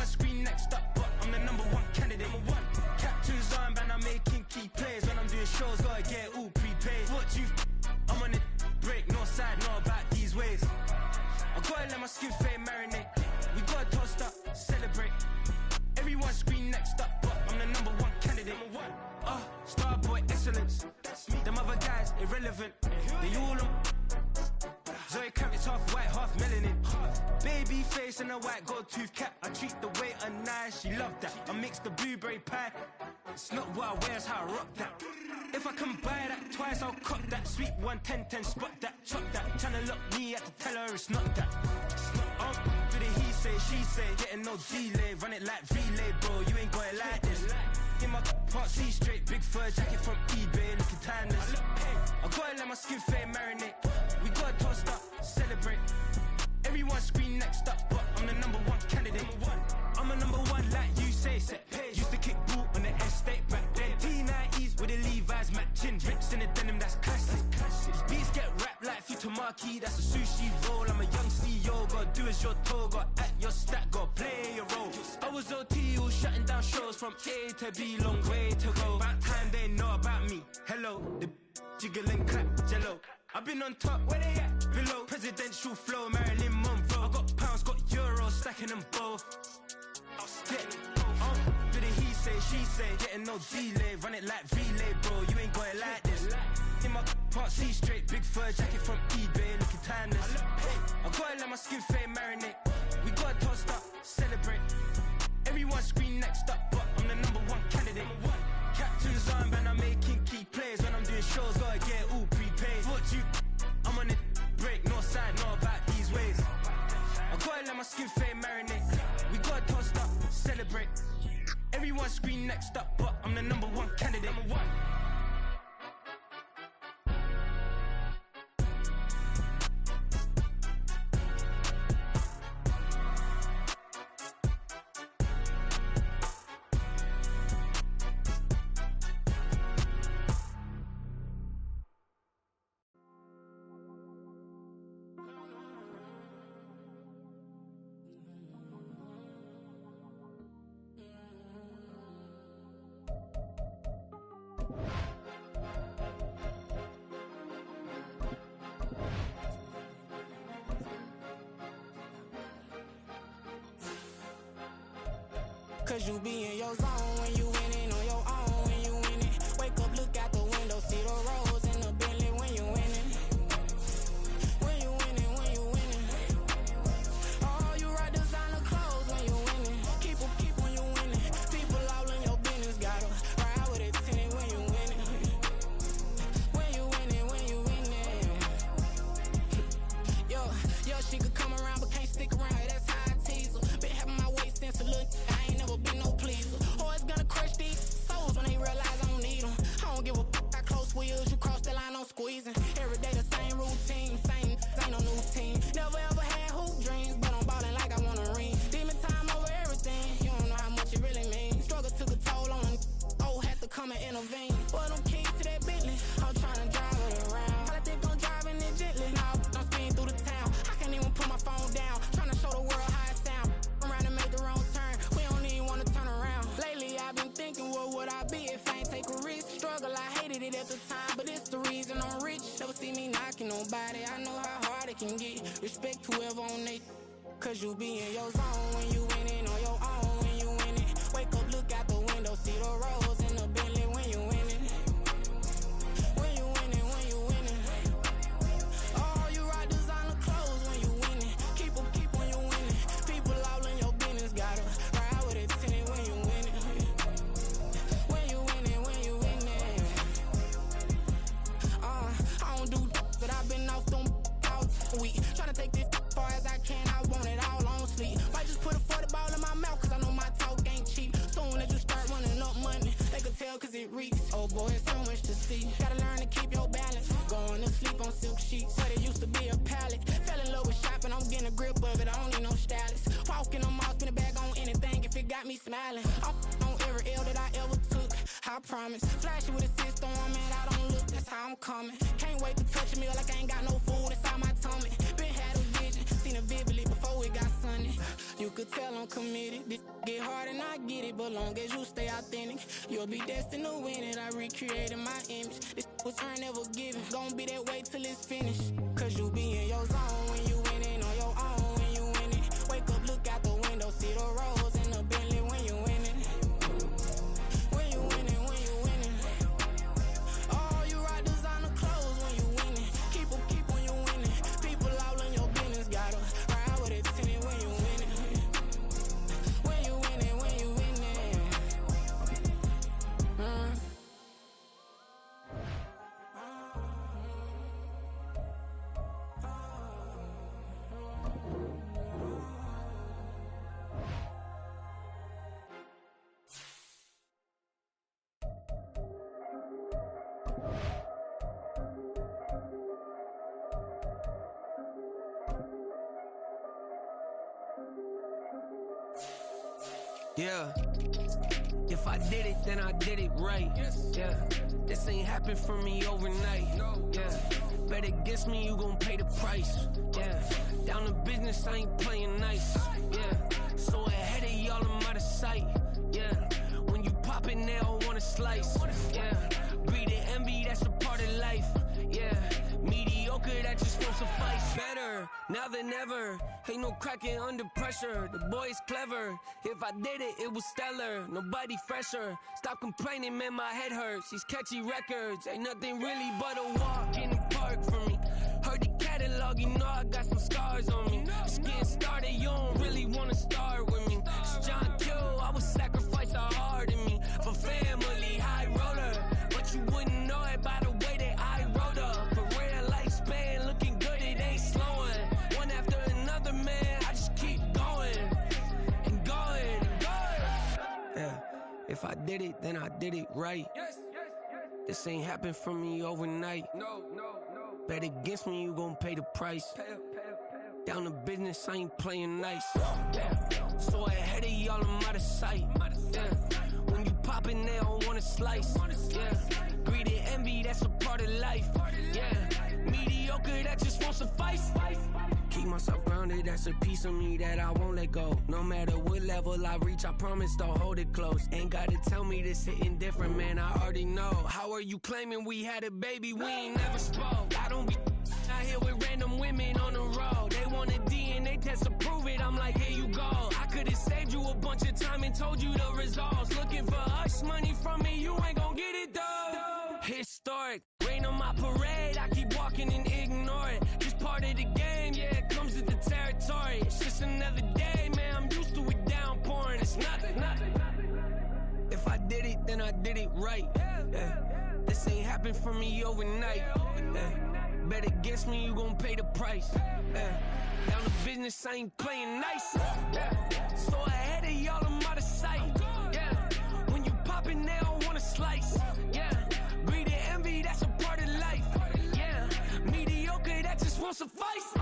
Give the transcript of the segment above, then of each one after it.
Everyone scream next up, but I'm the #1 candidate. Captain's armband, I'm making key plays. When I'm doing shows, gotta get it all prepaid. What you I'm on it break, no side, know about these ways. I gotta let my skin fade marinate. We gotta toast up, celebrate. Everyone scream next up, but I'm the #1 candidate. Starboy excellence. Them other guys irrelevant. They all on Zoe Kravitz, half white, half melanin. Baby face and a white gold tooth cap. I treat the waiter nice, she love that. I mix the blueberry pie. It's not what I wear, it's how I rock that. If I can buy that twice, I'll cop that. Sweet 110, spot that, chop that. Tryna lock me at the tell her it's not that. Do the he say, she say, getting no delay. Run it like relay, bro, you ain't got it like this. In my part C straight, big fur jacket from eBay, looking timeless. I gotta let my skin fade marinate. We gotta toast up, celebrate. Everyone scream next up, but I'm the #1 candidate. I'm a #1 like you say, set pace. Used to kick boot on the estate back then. T90s with the Levi's matching. Rips in the denim, that's classic. These beats get wrapped like Futamaki, that's a sushi roll. I'm a young CEO, gotta do as you're told. Gotta act your stat, gotta play your role. I was OT, all shutting down shows from A to B, long way to go. About time they know about me. Hello, the jiggle and clap, jello. I've been on top, where they at? Below, presidential flow, Marilyn Monroe. I got pounds, got euros, stacking them both. Do the he say, she say, getting no delay. Run it like relay, bro, you ain't got it like this. In my part C straight, big fur jacket from eBay, looking timeless. I gotta let my skin fade marinate. We gotta toast up, celebrate. Everyone scream next up, but I'm the #1 candidate. Captain's armband, I'm making key plays. When I'm doing shows, gotta get it all prepaid. What you I'm on it break, no side, know about these ways. I gotta let my skin fade marinate. We gotta toast up, celebrate. Everyone scream next up, but I'm the #1 candidate. Cause you be in your zone when you winning on your own when you winning. Wake up, look out the window, see the rose in the Bentley when you winning. When you winning, when you winning. Oh, you right designer clothes when you winning. Keep when you winning. People all in your business, gotta ride with it tinted when you winning. When you winning, when you winning. Yo, she could come around but can't stick around, that's how I tease her. Been having my waist since a little, I ain't never been no pleaser. Always gonna crush these souls when they realize I don't need them. I don't give a f***, I close wheels, you cross the line, I'm squeezing. Every day the same routine, same, ain't no new team. Never ever had hoop dreams, but I'm ballin' like I wanna ring. Demon time over everything, you don't know how much it really means. Struggle took a toll on them, oh, had to come and intervene. Boy, them keys to that Bentley, I'm tryna drive it around. I think I'm driving it gently, now I'm speeding through the town. I can't even put my phone down, tryna show the world how it sound. Around and make the wrong turn, we don't even wanna turn around. Lately I've been thinking, what would I be if I ain't take a risk? Struggle, I hated it at the time, but it's the reason I'm rich. Never see me knocking nobody, I know how hard it can get. Respect whoever on they, cause you be in your zone when you winning on your own when you winning. Wake up, look out the window, see the rose in the Bentley when you winning. When you winning, when you winning. Oh, you right designer clothes when you winning. Keep when you winning. People all in your business, gotta ride with it tinted when you winning. When you winning, when you winning. I don't do but I've been off them all week. Tryna take this far as I can, I want it all on sleep. Might just put a 40 ball in my mouth, cause I know my talk ain't cheap. Soon as you start running up money, they could tell cause it reeks. Oh boy, it's so much to see. Gotta learn to keep your balance. Going to sleep on silk sheets, but it used to be a pallet. Fell in love with shopping, I'm getting a grip of it, I don't need no stylist. Walking on mouth, spin a bag on anything if it got me smiling. I'm on every L that I ever took, I promise. Flashy with a cyst on, man, I don't look, that's how I'm coming. Can't wait to touch a meal like I ain't got no food inside my tummy. Been had a vision, seen it vividly before it got sunny. You could tell I'm committed. This get hard and I get it, but long as you stay authentic, you'll be destined to win it. I recreated my image. This was earned, never given. Gonna be that way till it's finished. Cause you be in your zone when you winning on your own when you win it. Wake up, look out the window, see the rose in the Bentley when you winning. When you winning, when you winning. Oh, you ride designer clothes when you winning. Keep when you winning. People all in your business, gotta ride with it tinted when you winning. When you winning, when you winning. Yeah. If I did it, then I did it right. Yeah. This ain't happened for me overnight. Yeah. Bet against me, you gon' pay the price. Yeah. Down to business, I ain't playing nice. Yeah. So ahead of y'all, I'm out of sight. Yeah. When you poppin', they all wanna slice. Yeah. Greed and envy, that's a part of life. Yeah. Mediocre, that just won't suffice. Better now than ever. Ain't no cracking under pressure. The boy's clever. If I did it, it was stellar. Nobody fresher. Stop complaining, man, my head hurts. These catchy records ain't nothing really but a walk in the park for me. Heard the catalog, you know I got some scars on me. Just getting started, you don't really wanna start with me. It's John Q, I would sacrifice a heart in me for family, high roller. But you wouldn't know it by the way that I wrote up. A real lifespan, looking good, it ain't slowing. One after another, man, I just keep going and going and going. Yeah, if I did it, then I did it right. This ain't happened for me overnight. No. Bet against me, you gon' pay the price. Down to business, I ain't playing nice. Yeah. So ahead of y'all, I'm out of sight. Yeah. When you poppin', they don't wanna slice. Yeah. Greed and envy, that's a part of life. Yeah. Mediocre, that just won't suffice. Keep myself grounded, that's a piece of me that I won't let go. No matter what level I reach, I promise don't hold it close. Ain't gotta tell me this hitting different, man, I already know. How are you claiming we had a baby, we ain't never spoke? I don't be out here with random women on the road. They want a DNA test to prove it, I'm like, here you go. I could've saved you a bunch of time and told you the results. Looking for hush money from me, you ain't gon' get it though. Historic, rain on my parade, I keep walking and ignore it. Just part of the game, yeah, it comes with the territory. It's just another day, man, I'm used to it downpouring. It's nothing. If I did it, then I did it right. Yeah. This ain't happened for me overnight. Yeah. Bet against me, you gon' pay the price. Yeah. Down to business, I ain't playing nice. Yeah. So ahead of y'all, I'm out of sight. Yeah. When you poppin', they don't wanna slice. Yeah. Greed and envy, that's a part of life. Yeah. Mediocre, that just won't suffice.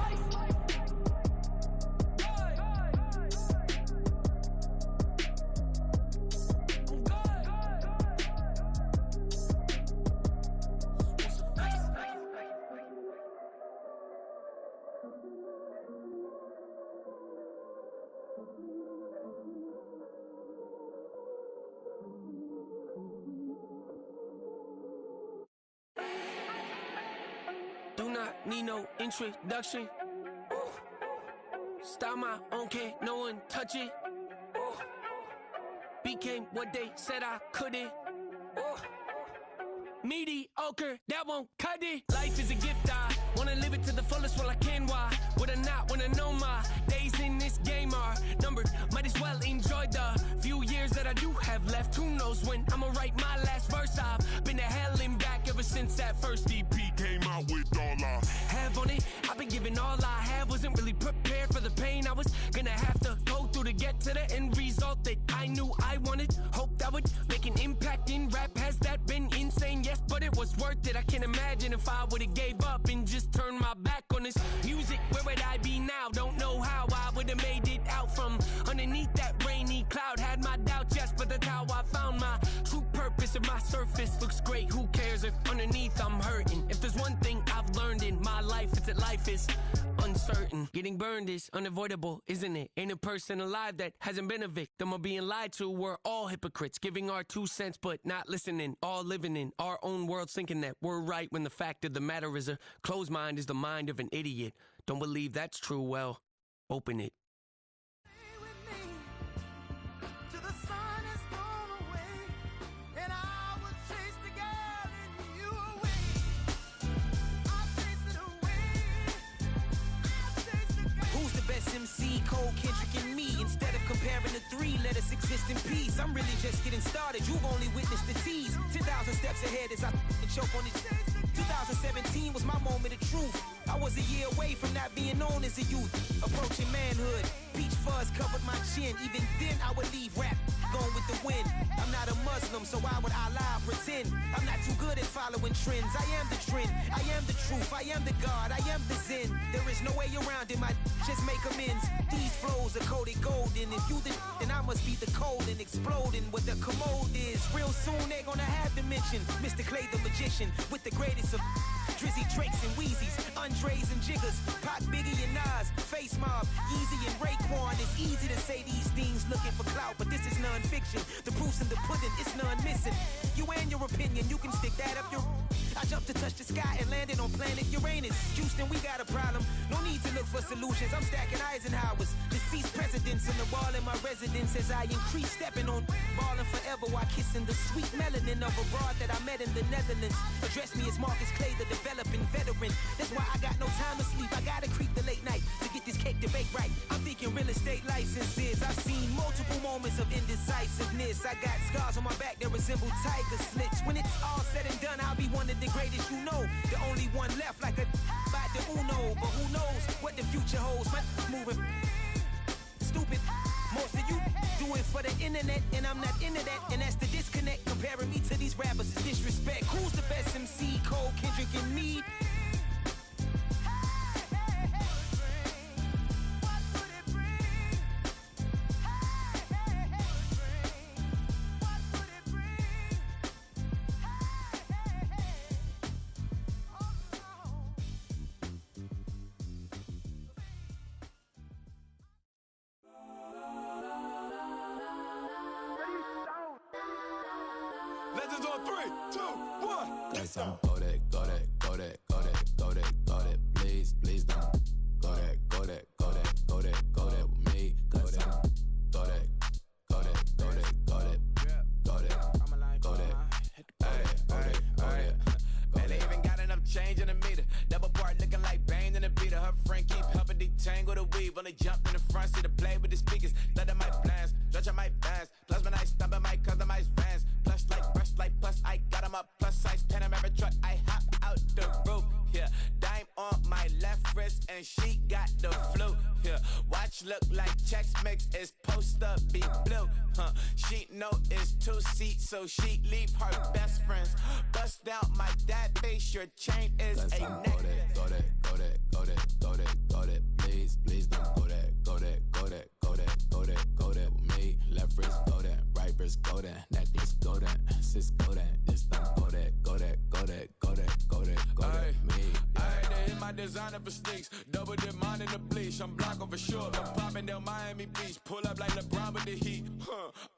Do not need no introduction. Style my own, can't no one touch it. Became what they said I couldn't. Mediocre, that won't cut it. Life is a gift, I wanna live it to the fullest while I can. Why would I not wanna know my days in this game are numbered? Might as well enjoy the few years that I do have left. Who knows when I'ma write my last verse. I've been to hell and back ever since that first EP came out with all I have on it. I've been giving all I have, wasn't really prepared for the pain I was gonna have to go through to get to the end result that I knew I wanted. Hoped I would make an impact in rap. Has that been insane? Yes, but it was worth it. I can't imagine if I would've gave up and just turned my back on this music. Where would I be now? Don't know how I would've made it out from underneath that rainy cloud. Had my doubts, yes, but that's how I found my true purpose. If my surface looks great, who cares if underneath I'm hurting? If there's one thing I've learned in my life, it's that life is uncertain. certain. Getting burned is unavoidable, isn't it? Ain't a person alive that hasn't been a victim of being lied to. We're all hypocrites, giving our 2 cents but not listening. All living in our own world, thinking that we're right when the fact of the matter is a closed mind is the mind of an idiot. Don't believe that's true? Well, open it. MC, Cole, Kendrick, and me. Instead of comparing the three, let us exist in peace. I'm really just getting started. You've only witnessed the tease. 10,000 steps ahead as I choke on it. 2017 was my moment of truth. I was a year away from not being known as a youth. Approaching manhood. Peach fuzz covered my chin. Even then, I would leave rap going with the wind. I'm not a Muslim, so why would I lie or pretend? I'm not too good at following trends. I am the trend. I am the truth. I am the God. I am the Zen. There is no way around it. My just make amends. These flows are coated golden. If you then I must be the cold and exploding what the commode is. Real soon they're gonna have to mention Mr. Clay the magician with the greatest of Drizzy, Drakes, and Wheezies, Andres and Jiggers, Pac, Biggie, and Nas, Face Mob, Yeezy, and Raekwon. It's easy to say these things looking for clout, but this is non-fiction. The proof's in the pudding, it's none missing. You and your opinion, you can stick that up your... I jumped to touch the sky and landed on planet Uranus. Houston, we got a problem. No need to look for solutions. I'm stacking Eisenhowers. Deceased presidents in the wall in my residence as I increase stepping on ballin' forever while kissing the sweet melanin of a broad that I met in the Netherlands. Address me as Marcus Clay, the developing veteran. That's why I got no time to sleep. I gotta creep the late night to get this cake to bake right. I'm thinking real estate licenses. I've seen multiple moments of indecisiveness. I got scars on my back that resemble tiger slits. When it's all said and done, I'll be one of the greatest you know. The only one left like a by the Uno. But who knows what the future holds? My moving stupid. Most of you do it for the internet, and I'm not into that. And that's the disconnect. Comparing me to these rappers is disrespect. Who's the best MC? Cole, Kendrick, and me? Legends on 3, 2, 1. Let's go. Go that, go that, go that, go that, go that, go that. Please, please don't. Go that, go that, go that, go that, go that with me. Go that, go that, go that, go that, go that, go that, go that. Man, they even got enough change in the meter. Double part looking like Bane in the beater. Her friend keep helping detangle the weave. When they jumped in the front seat to play with the speakers. Let them might blast, stretch them might pass. Plus when I stop at my customized fans. Plush like brush like plus I got them up plus size Panamera truck. I hop out the roof. Yeah, dime on my left wrist and she got the flu. Yeah, watch look like Chex Mix is supposed to be blue. She know it's 2 seats, so she leave her best friends. Bust down my dad face, your chain is a necklace. Go that, go that, go that, go that, go that. Please, please don't go that, go that, go that, go that, go that, go that with me. Left wrist go that, right wrist go that, necklace go that, sis go that, this don't go that, go that, go that, go that, go that, go that, me. I had to hit my designer for sneaks, double dip mine in the bleach. I'm blocking for sure, I'm popping down Miami Beach, pull up like LeBron with the heat.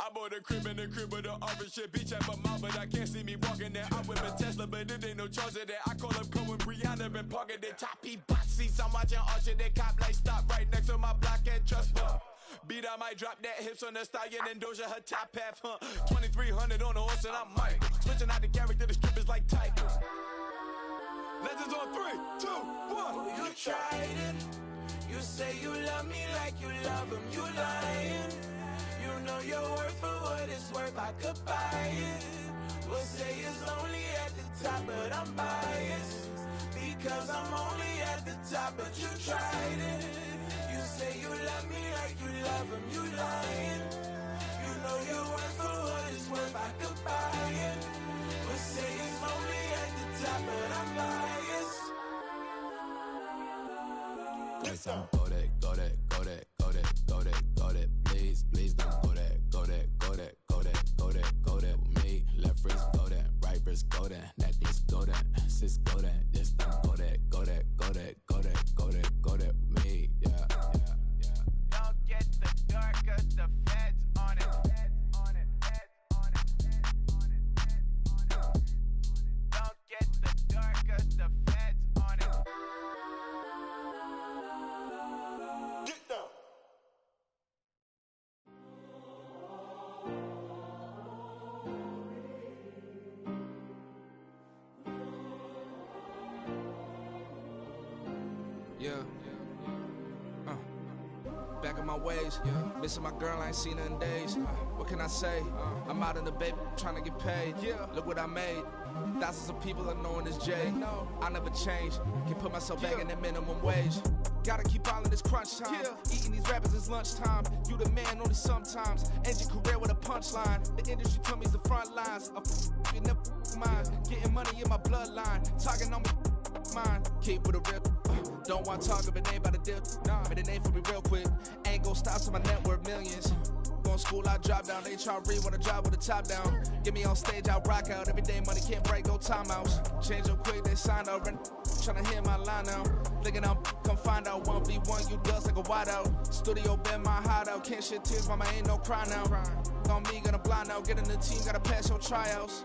I bought a crib in the crib with the orange shit, beach at my mouth, but I can't see me walking there. I whip a Tesla, but it ain't no charge of that. I call up Cohen, Brianna, been parking the top box seats. I'm watching Archer, they cop like stop right next to my block and trust bar. Beat, I might drop that hips on the stallion and Doja her top half, 2300 on the horse and I'm Mike. Switching out the character, the strippers like tigers. Legends on 3, 2, 1. Oh, you tried it. You say you love me like you love him. You lying. You know your worth for what it's worth. I could buy it. We'll say it's only at the top, but I'm biased because I'm only at the top. But you tried it. You say you love me like you love him. You lying. You know your worth for what it's worth. I could buy it. We'll say it's only at the top, but I'm biased. Let's go that, go that, go that, go that, go that, go that. Please, please don't go that, go that, go that, go that, go that, go that with me. Left wrist go that, right wrist go that, necklace go that, sis go that, this don't go that, go that, go that, go that, go that, go that with me. cause the feds on it. Don't get the door cause the feds on it. Get down. Yeah. Back in my ways, missing my girl, I ain't seen her in days. What can I say? I'm out in the baby, trying to get paid. Look what I made. Thousands of people are knowing this Jay. I never change. Can put myself back in the minimum wage. Gotta keep all in this crunch time. Eating these rappers is lunchtime. You the man only sometimes. End your career with a punchline. The industry told me it's the front lines. You never mind. Getting money in my bloodline. Talking on me. Mine. Keep with a real. Don't want to talk if it ain't about the dip. But it ain't for me real quick. Ain't gon' stop till my net worth millions. Going school, I drop down. They try to read when I drop with the top down. Get me on stage, I rock out. Every day money can't break, go timeouts. Change them quick, they signed up. Tryna hear my line now. Thinking I'm come find out 1v1, you dust like a wideout. Studio been my hideout. Can't shed tears, mama ain't no cry now. On me, gonna blind out. Get in the team, gotta pass your tryouts.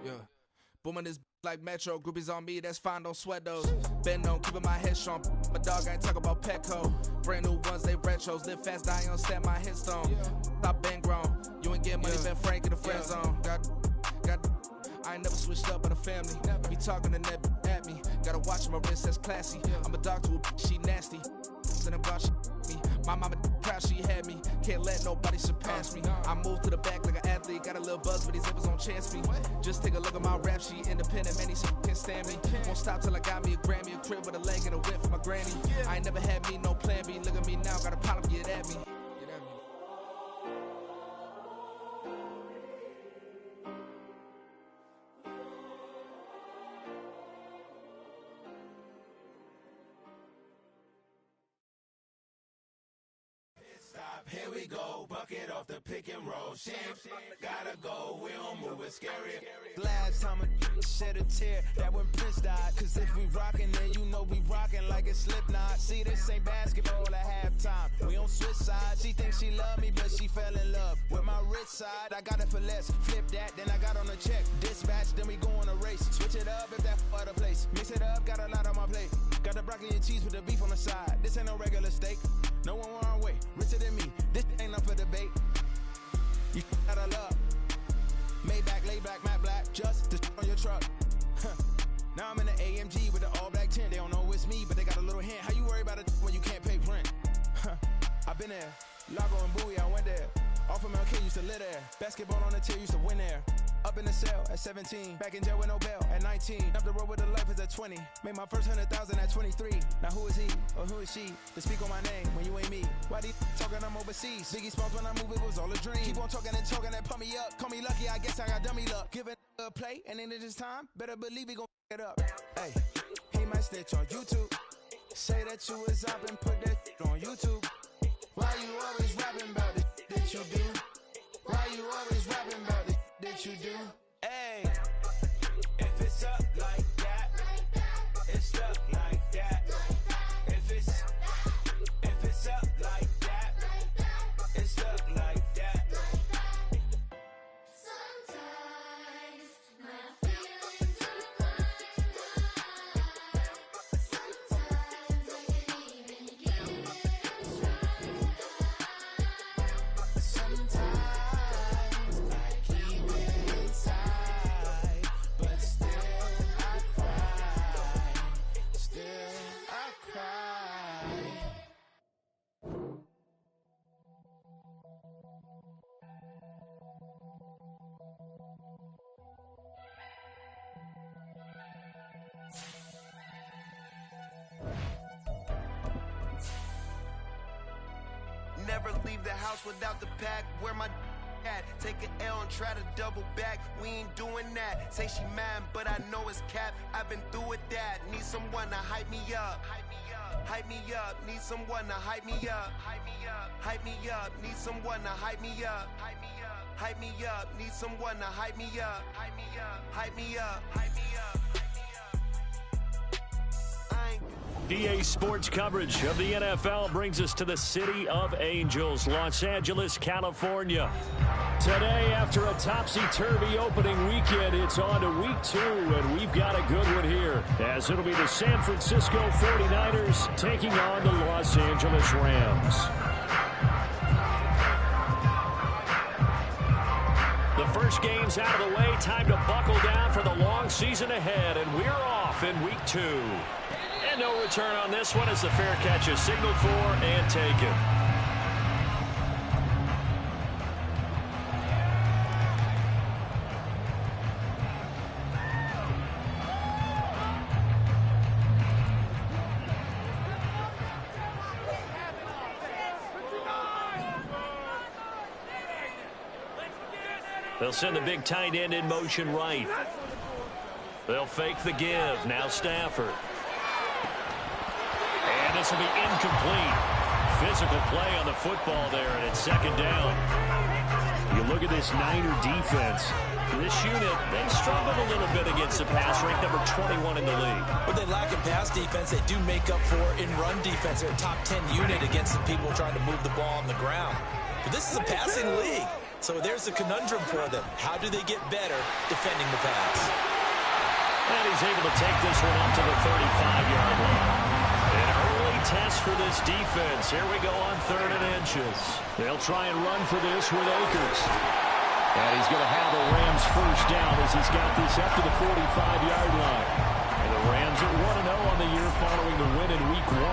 Yeah. Booming this like Metro. Groupies on me, that's fine, don't sweat those. Been on, keeping my head strong. My dog ain't talk about Petco. Brand new ones, they retros. Live fast, die on set my headstone. Stop been grown. You ain't getting money, been Frank in the friend zone. Got. I ain't never switched up on the family. Be talking to net at me. Gotta watch my wrist, that's classy. I'm a dog to a she nasty. And I'm glad she me. My mama proud she had me. Can't let nobody surpass me. I moved to the back like an athlete. Got a little buzz, but these zippers don't chance me. Just take a look at my rap sheet. Independent, man, these can't stand me. Won't stop till I got me a Grammy, a crib with a leg and a whip for my granny. I ain't never had me no plan B. Look at me now, got a problem, get at me. Here we go, bucket off the pick and roll. Shit, gotta go, we don't move it scary. Last time a shed a tear, that when Prince died. Cause if we rockin', then you know we rockin' like a Slipknot. See, this ain't basketball at halftime. We on switch sides. She thinks she love me, but she fell in love with my rich side. I got it for less, flip that, then I got on a check. Dispatch, then we go on a race. Switch it up if that other place. Mix it up, got a lot on my plate. Got the broccoli and cheese with the beef on the side. This ain't no regular steak. No one wrong way, richer than me. This ain't up for debate. You out of luck. Maybach, lay back, matte black, just the on your truck. Now I'm in the AMG with the all black tint. They don't know it's me, but they got a little hint. How you worry about it when you can't pay rent? I been there. Lago and Bowie, I went there. Off of MLK, used to live there. Basketball on the tier, used to win there. Up in the cell at 17. Back in jail with no bail at 19. Up the road with the life is at 20. Made my first 100,000 at 23. Now who is he or who is she to speak on my name when you ain't me? Why these talking I'm overseas? Biggie Smalls when I move it was all a dream. Keep on talking and talking and pump me up. Call me lucky, I guess I got dummy luck. Give it a play and then it is time. Better believe he gon' it up. Hey, he might snitch on YouTube. Say that you was up and put that on YouTube. Why you always rapping about the that you do? Why you always rapping about the that you do? Hey, if it's up like that, it's up like that. If it's up like that, it's up like that. Sometimes my feelings are blind. Sometimes I can't even give it a try. Sometimes I keep it inside, but still I cry. Still I cry. Never leave the house without the pack. Where my at? Take an L and try to double back. We ain't doing that. Say she mad, but I know it's cap. I've been through with that. Need someone to hype me up. Hype me up. Need someone to hype me up. Hype me up. Hype me up. Need someone to hype me up. Hype me up. Hype me up. Need someone to hype me up. Hype me up. Hype me up. Hype me up. EA Sports coverage of the NFL brings us to the City of Angels, Los Angeles, California. Today, after a topsy-turvy opening weekend, it's on to week 2, and we've got a good one here, as it'll be the San Francisco 49ers taking on the Los Angeles Rams. The first game's out of the way. Time to buckle down for the long season ahead, and we're off in week 2. And no return on this one as the fair catch is signaled for and taken. They'll send the big tight end in motion right. They'll fake the give. Now Stafford. And this will be incomplete. Physical play on the football there, and it's second down. You look at this Niner defense. This unit, they struggled a little bit against the pass, ranked number 21 in the league. But they lack in pass defense. They do make up for in run defense. They're a top 10 unit against the people trying to move the ball on the ground. But this is a passing league. So there's a conundrum for them. How do they get better defending the pass? And he's able to take this one up to the 35-yard line. An early test for this defense. Here we go on 3rd and inches. They'll try and run for this with Akers. And he's going to have the Rams first down as he's got this up to the 45-yard line. And the Rams at 1-0 on the year following the win in week 1.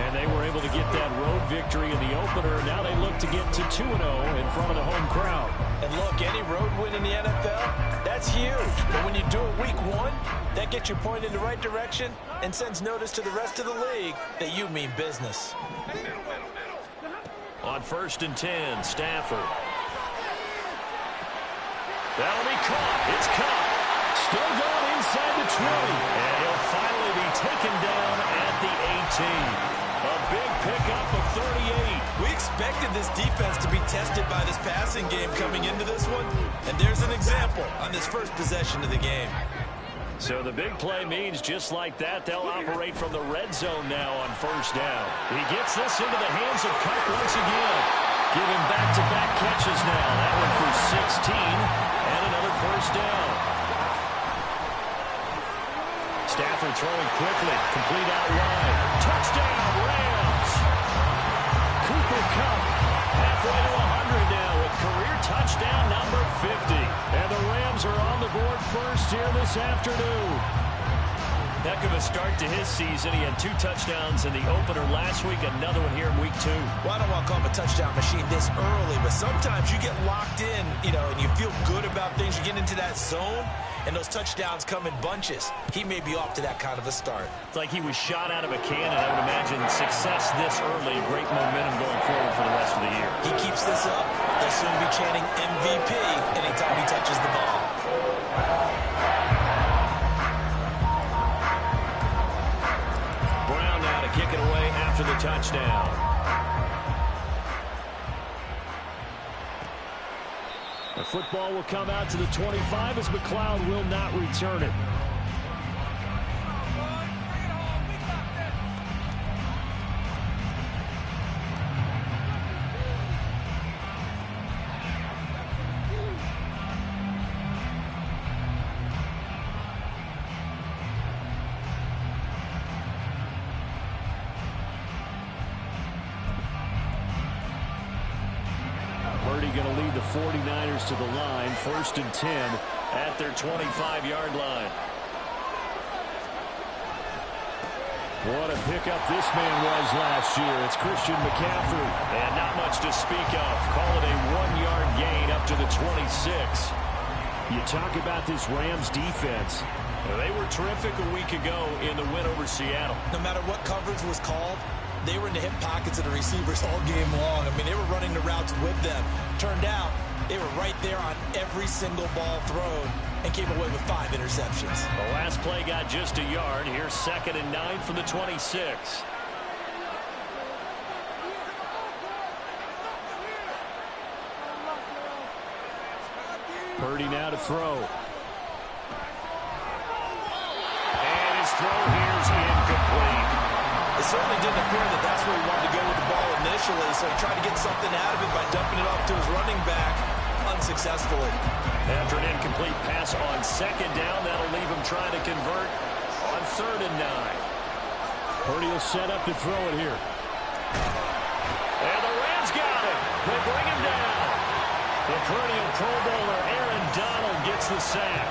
And they were able to get that road victory in the opener. Now they look to get to 2-0 in front of the home crowd. And look, any road win in the NFL, that's huge. But when you do it week 1, that gets you pointed in the right direction and sends notice to the rest of the league that you mean business. On 1st and 10, Stafford. That'll be caught. It's caught. Still going inside the 20. And he'll finally be taken down at the 18. A big pickup of 38. We expected this defense to be tested by this passing game coming into this one. And there's an example on this first possession of the game. So the big play means just like that, they'll operate from the red zone now on 1st down. He gets this into the hands of Kupp once again. Giving back-to-back catches now. That one for 16 and another 1st down. Stafford throwing quickly. Complete out wide. Touchdown, Rams. Cooper Kupp halfway to 100 now with career touchdown number 50. And the Rams are on the board first here this afternoon. Heck of a start to his season. He had 2 touchdowns in the opener last week, another one here in week 2. Well, I don't want to call him a touchdown machine this early, but sometimes you get locked in, and you feel good about things. You get into that zone, and those touchdowns come in bunches. He may be off to that kind of a start. It's like he was shot out of a cannon. I would imagine success this early, great momentum going forward for the rest of the year. He keeps this up, they'll soon be chanting MVP anytime he touches the ball. Brown now to kick it away after the touchdown. The football will come out to the 25 as McLeod will not return it. Going to lead the 49ers to the line, 1st and 10 at their 25-yard line. What a pickup this man was last year. It's Christian McCaffrey. And not much to speak of. Call it a 1-yard gain up to the 26. You talk about this Rams defense. They were terrific a week ago in the win over Seattle. No matter what coverage was called, they were in the hip pockets of the receivers all game long. I mean, they were running the routes with them. Turned out They were right there on every single ball thrown and came away with 5 interceptions. The last play got just a yard. Here's 2nd and 9 from the 26. Purdy now to throw. And his throw here is incomplete. It certainly didn't appear that that's where he wanted to go with the ball initially, so he tried to get something out of it by dumping it off to his running back unsuccessfully. After an incomplete pass on 2nd down, that'll leave him trying to convert on 3rd and 9. Purdy will set up to throw it here. And the Rams got it. They bring him down. The perennial Pro Bowler Aaron Donald gets the sack.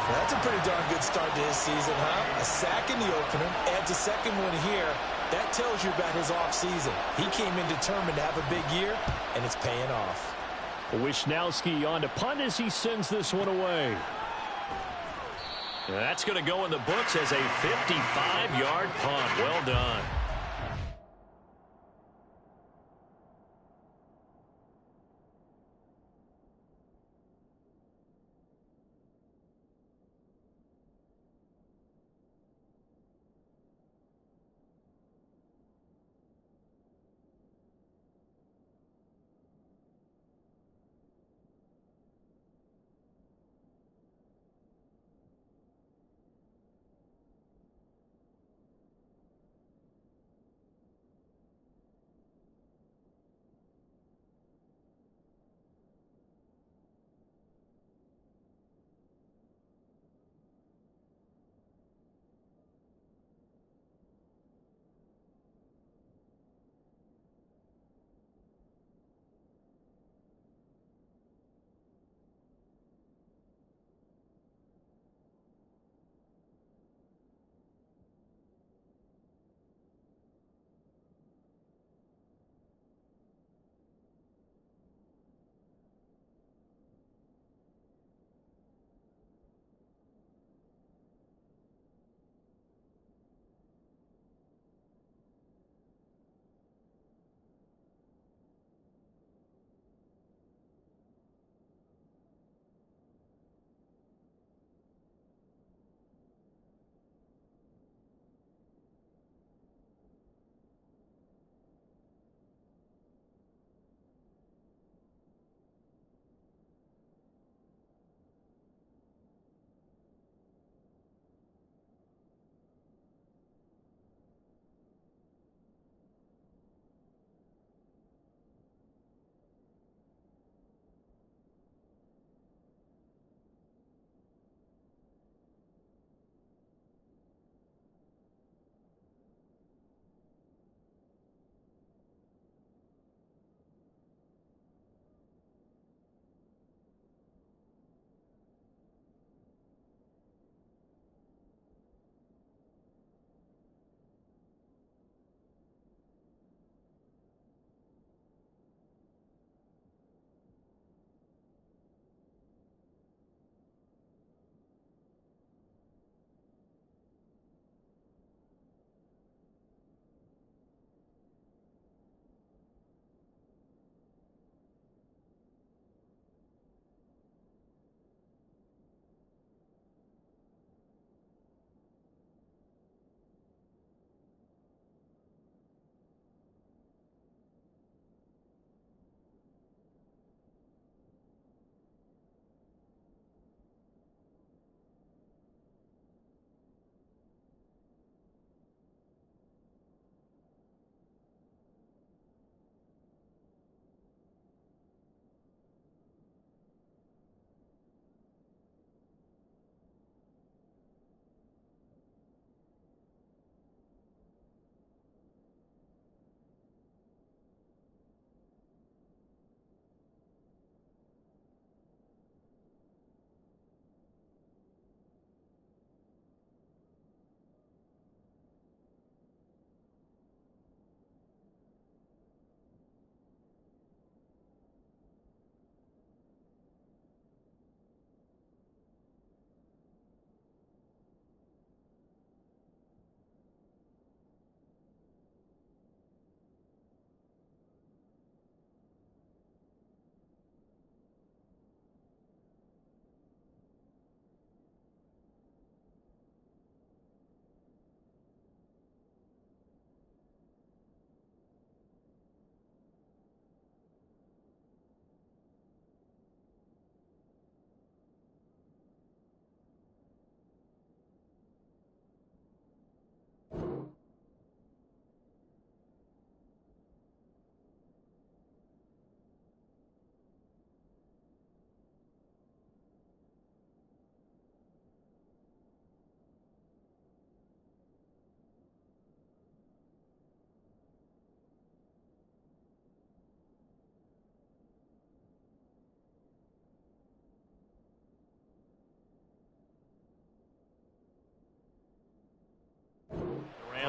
That's a pretty darn good start to his season, huh? A sack in the opener, adds a second one here. That tells you about his offseason. He came in determined to have a big year, and it's paying off. Wisnowski on to punt as he sends this one away. That's going to go in the books as a 55-yard punt. Well done.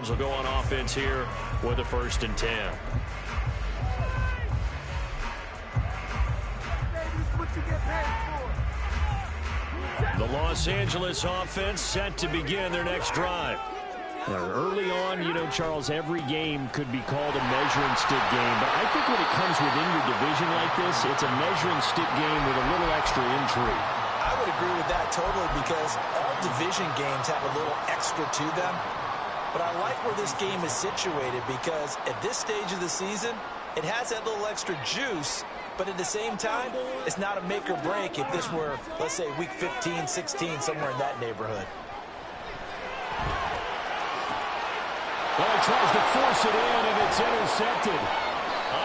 Rams will go on offense here with a 1st and 10. The Los Angeles offense set to begin their next drive. Early on, Charles, every game could be called a measuring stick game, but I think when it comes within your division like this, it's a measuring stick game with a little extra intrigue. I would agree with that totally because all division games have a little extra to them. But I like where this game is situated because at this stage of the season, it has that little extra juice, but at the same time, it's not a make or break if this were, let's say, week 15, 16, somewhere in that neighborhood. Well, he tries to force it in, and it's intercepted.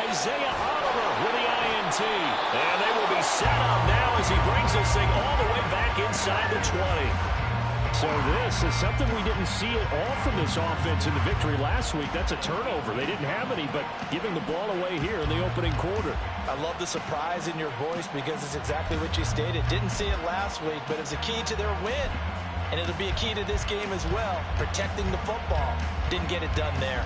Isaiah Oliver with the INT. And they will be set up now as he brings this thing all the way back inside the 20. So this is something we didn't see at all from this offense in the victory last week. That's a turnover. They didn't have any, but giving the ball away here in the opening quarter. I love the surprise in your voice because it's exactly what you stated. Didn't see it last week, but it was a key to their win. And it'll be a key to this game as well, protecting the football. Didn't get it done there.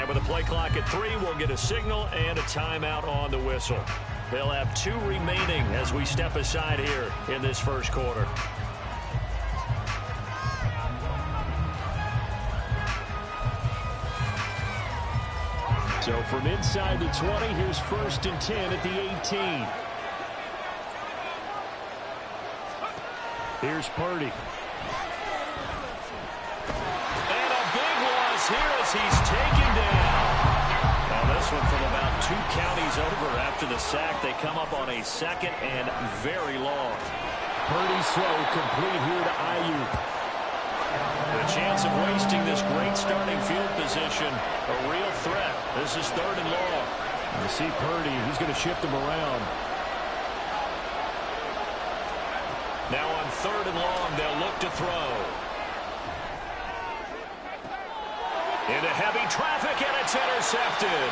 With a play clock at 3, we'll get a signal and a timeout on the whistle. They'll have 2 remaining as we step aside here in this first quarter. So from inside the 20, here's 1st and 10 at the 18. Here's Purdy. Here as he's taken down. Now this one from about 2 counties over after the sack. They come up on a 2nd and very long. Purdy throw complete here to Ayuk. The chance of wasting this great starting field position, a real threat. This is 3rd and long. You see Purdy, he's going to shift him around. Now on 3rd and long, they'll look to throw. Into heavy traffic, and it's intercepted.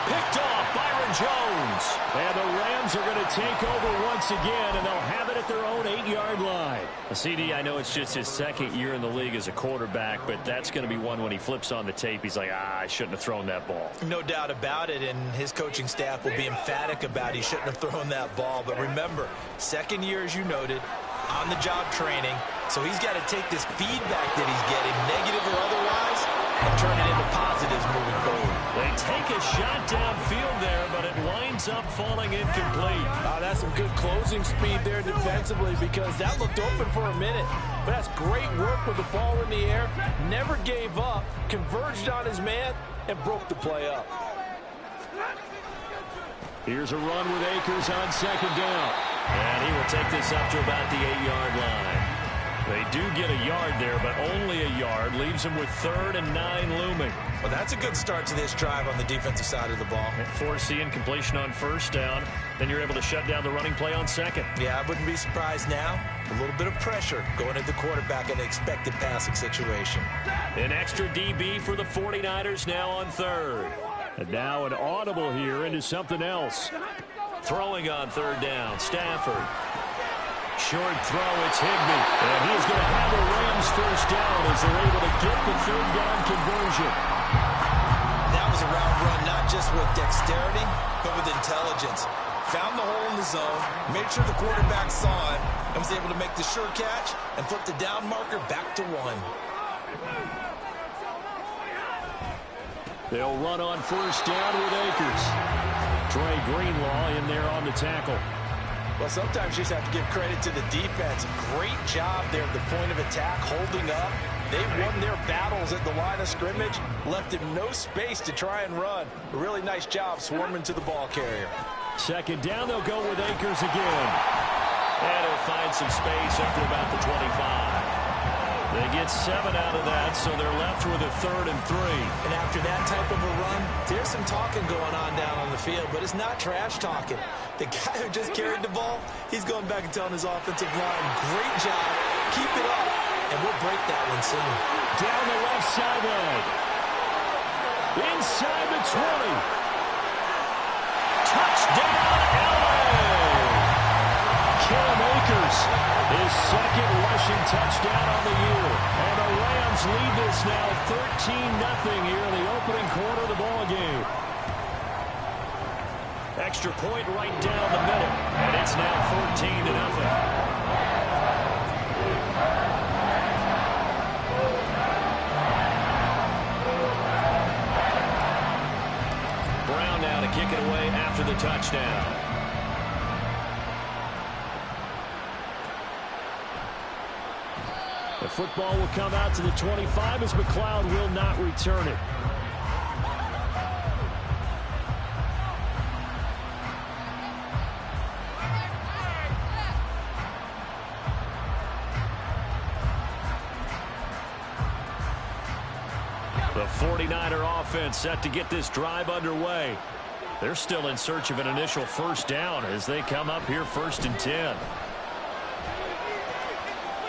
Picked off Byron Jones. And the Rams are going to take over once again, and they'll have it at their own 8-yard line. CD, I know it's just his 2nd year in the league as a quarterback, but that's going to be one when he flips on the tape. He's like, I shouldn't have thrown that ball. No doubt about it, and his coaching staff will be emphatic about he shouldn't have thrown that ball. But remember, 2nd year, as you noted, on-the-job training, so he's got to take this feedback that he's getting, negative or otherwise, and turn it into positives moving forward. They take a shot downfield there, but it winds up falling incomplete. That's some good closing speed there defensively because that looked open for a minute. But that's great work with the ball in the air. Never gave up, converged on his man, and broke the play up. Here's a run with Akers on 2nd down. And he will take this up to about the 8-yard line. They do get a yard there, but only a yard. Leaves them with 3rd and 9 looming. Well, that's a good start to this drive on the defensive side of the ball. Forcing completion on 1st down. Then you're able to shut down the running play on 2nd. Yeah, I wouldn't be surprised now. A little bit of pressure going at the quarterback in an expected passing situation. An extra DB for the 49ers now on 3rd. And now an audible here into something else. Throwing on 3rd down, Stafford. Short throw, it's Higbee. And he's going to have a Rams 1st down as they're able to get the 3rd down conversion. That was a route run, not just with dexterity, but with intelligence. Found the hole in the zone, made sure the quarterback saw it, and was able to make the sure catch and flip the down marker back to 1. They'll run on 1st down with Akers. Trey Greenlaw in there on the tackle. Well, sometimes you just have to give credit to the defense. Great job there at the point of attack, holding up. They won their battles at the line of scrimmage, left him no space to try and run. A really nice job swarming to the ball carrier. 2nd down, they'll go with Akers again. And he'll find some space up to about the 25. They get 7 out of that, so they're left with a 3rd and 3. And after that type of a run, there's some talking going on down on the field, but it's not trash talking. The guy who just carried the ball, he's going back and telling his offensive line, great job, keep it up, and we'll break that one soon. Down the left sideline. Inside the 20. Touchdown, LA! Cam Akers, his 2nd rushing touchdown on the year. And the Rams lead this now 13-0 here in the opening quarter of the ball game. Extra point right down the middle. And it's now 14-0. Kick it away after the touchdown. The football will come out to the 25 as McLeod will not return it. The 49er offense set to get this drive underway. They're still in search of an initial first down as they come up here 1st and 10.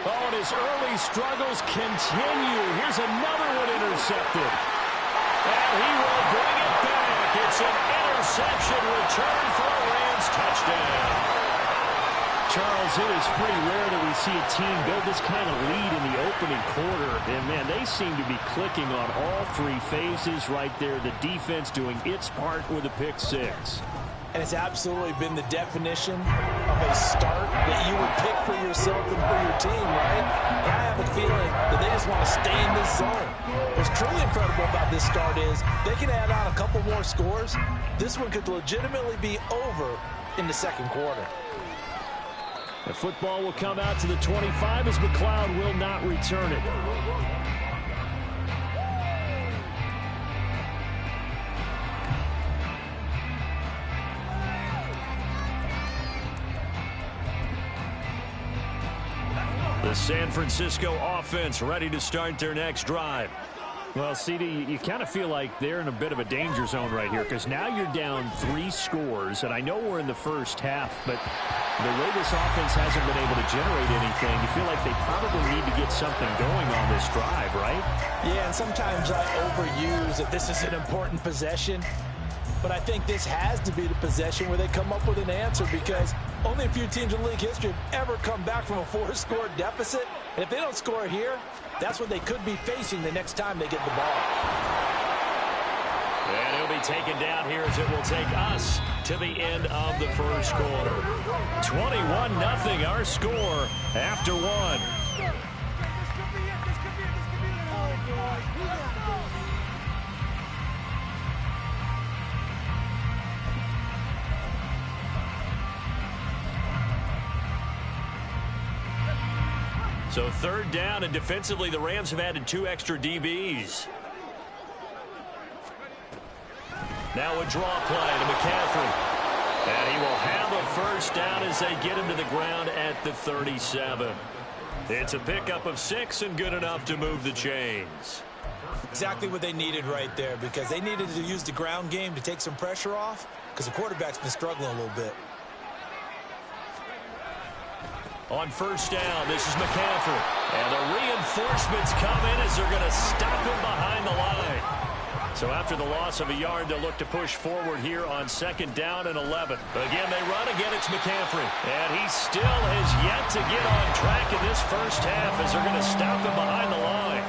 Oh, and his early struggles continue. Here's another one intercepted. And he will bring it back. It's an interception return for a Rams touchdown. Charles, it is pretty rare that we see a team build this kind of lead in the opening quarter. And, man, they seem to be clicking on all 3 phases right there. The defense doing its part with a pick 6. And it's absolutely been the definition of a start that you would pick for yourself and for your team, right? And I have a feeling that they just want to stay in this zone. What's truly incredible about this start is they can add on a couple more scores. This one could legitimately be over in the 2nd quarter. The football will come out to the 25 as McLeod will not return it. The San Francisco offense ready to start their next drive. Well, CD, you kind of feel like they're in a bit of a danger zone right here because now you're down 3 scores, and I know we're in the first half, but the way this offense hasn't been able to generate anything, you feel like they probably need to get something going on this drive, right? Yeah, and sometimes I overuse that this is an important possession, but I think this has to be the possession where they come up with an answer because only a few teams in league history have ever come back from a 4-score deficit, and if they don't score here, that's what they could be facing the next time they get the ball. And he'll be taken down here as it will take us to the end of the first quarter. 21-0 our score after 1. So 3rd down, and defensively the Rams have added 2 extra DBs. Now a draw play to McCaffrey. And he will have a first down as they get him to the ground at the 37. It's a pickup of 6 and good enough to move the chains. Exactly what they needed right there because they needed to use the ground game to take some pressure off because the quarterback's been struggling a little bit. On first down, this is McCaffrey. And the reinforcements come in as they're going to stop him behind the line. So after the loss of a yard, they'll look to push forward here on 2nd down and 11. Again, they run. Again, it's McCaffrey. And he still has yet to get on track in this first half as they're going to stop him behind the line.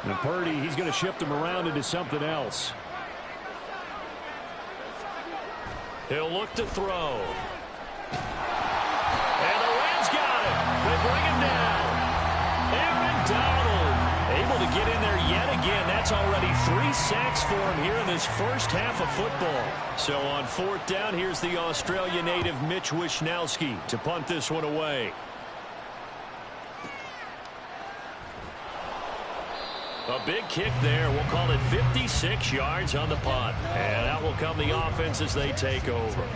And Purdy, he's going to shift him around into something else. He'll look to throw. And the Rams got it. They bring him down. Aaron Donald able to get in there yet again. That's already 3 sacks for him here in this first half of football. So on 4th down, here's the Australia native Mitch Wishnowsky to punt this one away. A big kick there. We'll call it 56 yards on the punt. And out will come the offense as they take over.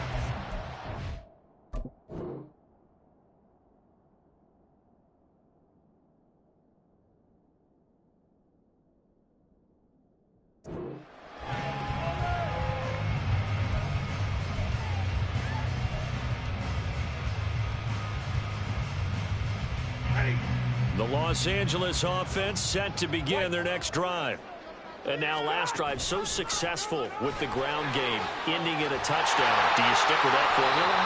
The Los Angeles offense set to begin their next drive. And now last drive so successful with the ground game, ending in a touchdown. Do you stick with that formula?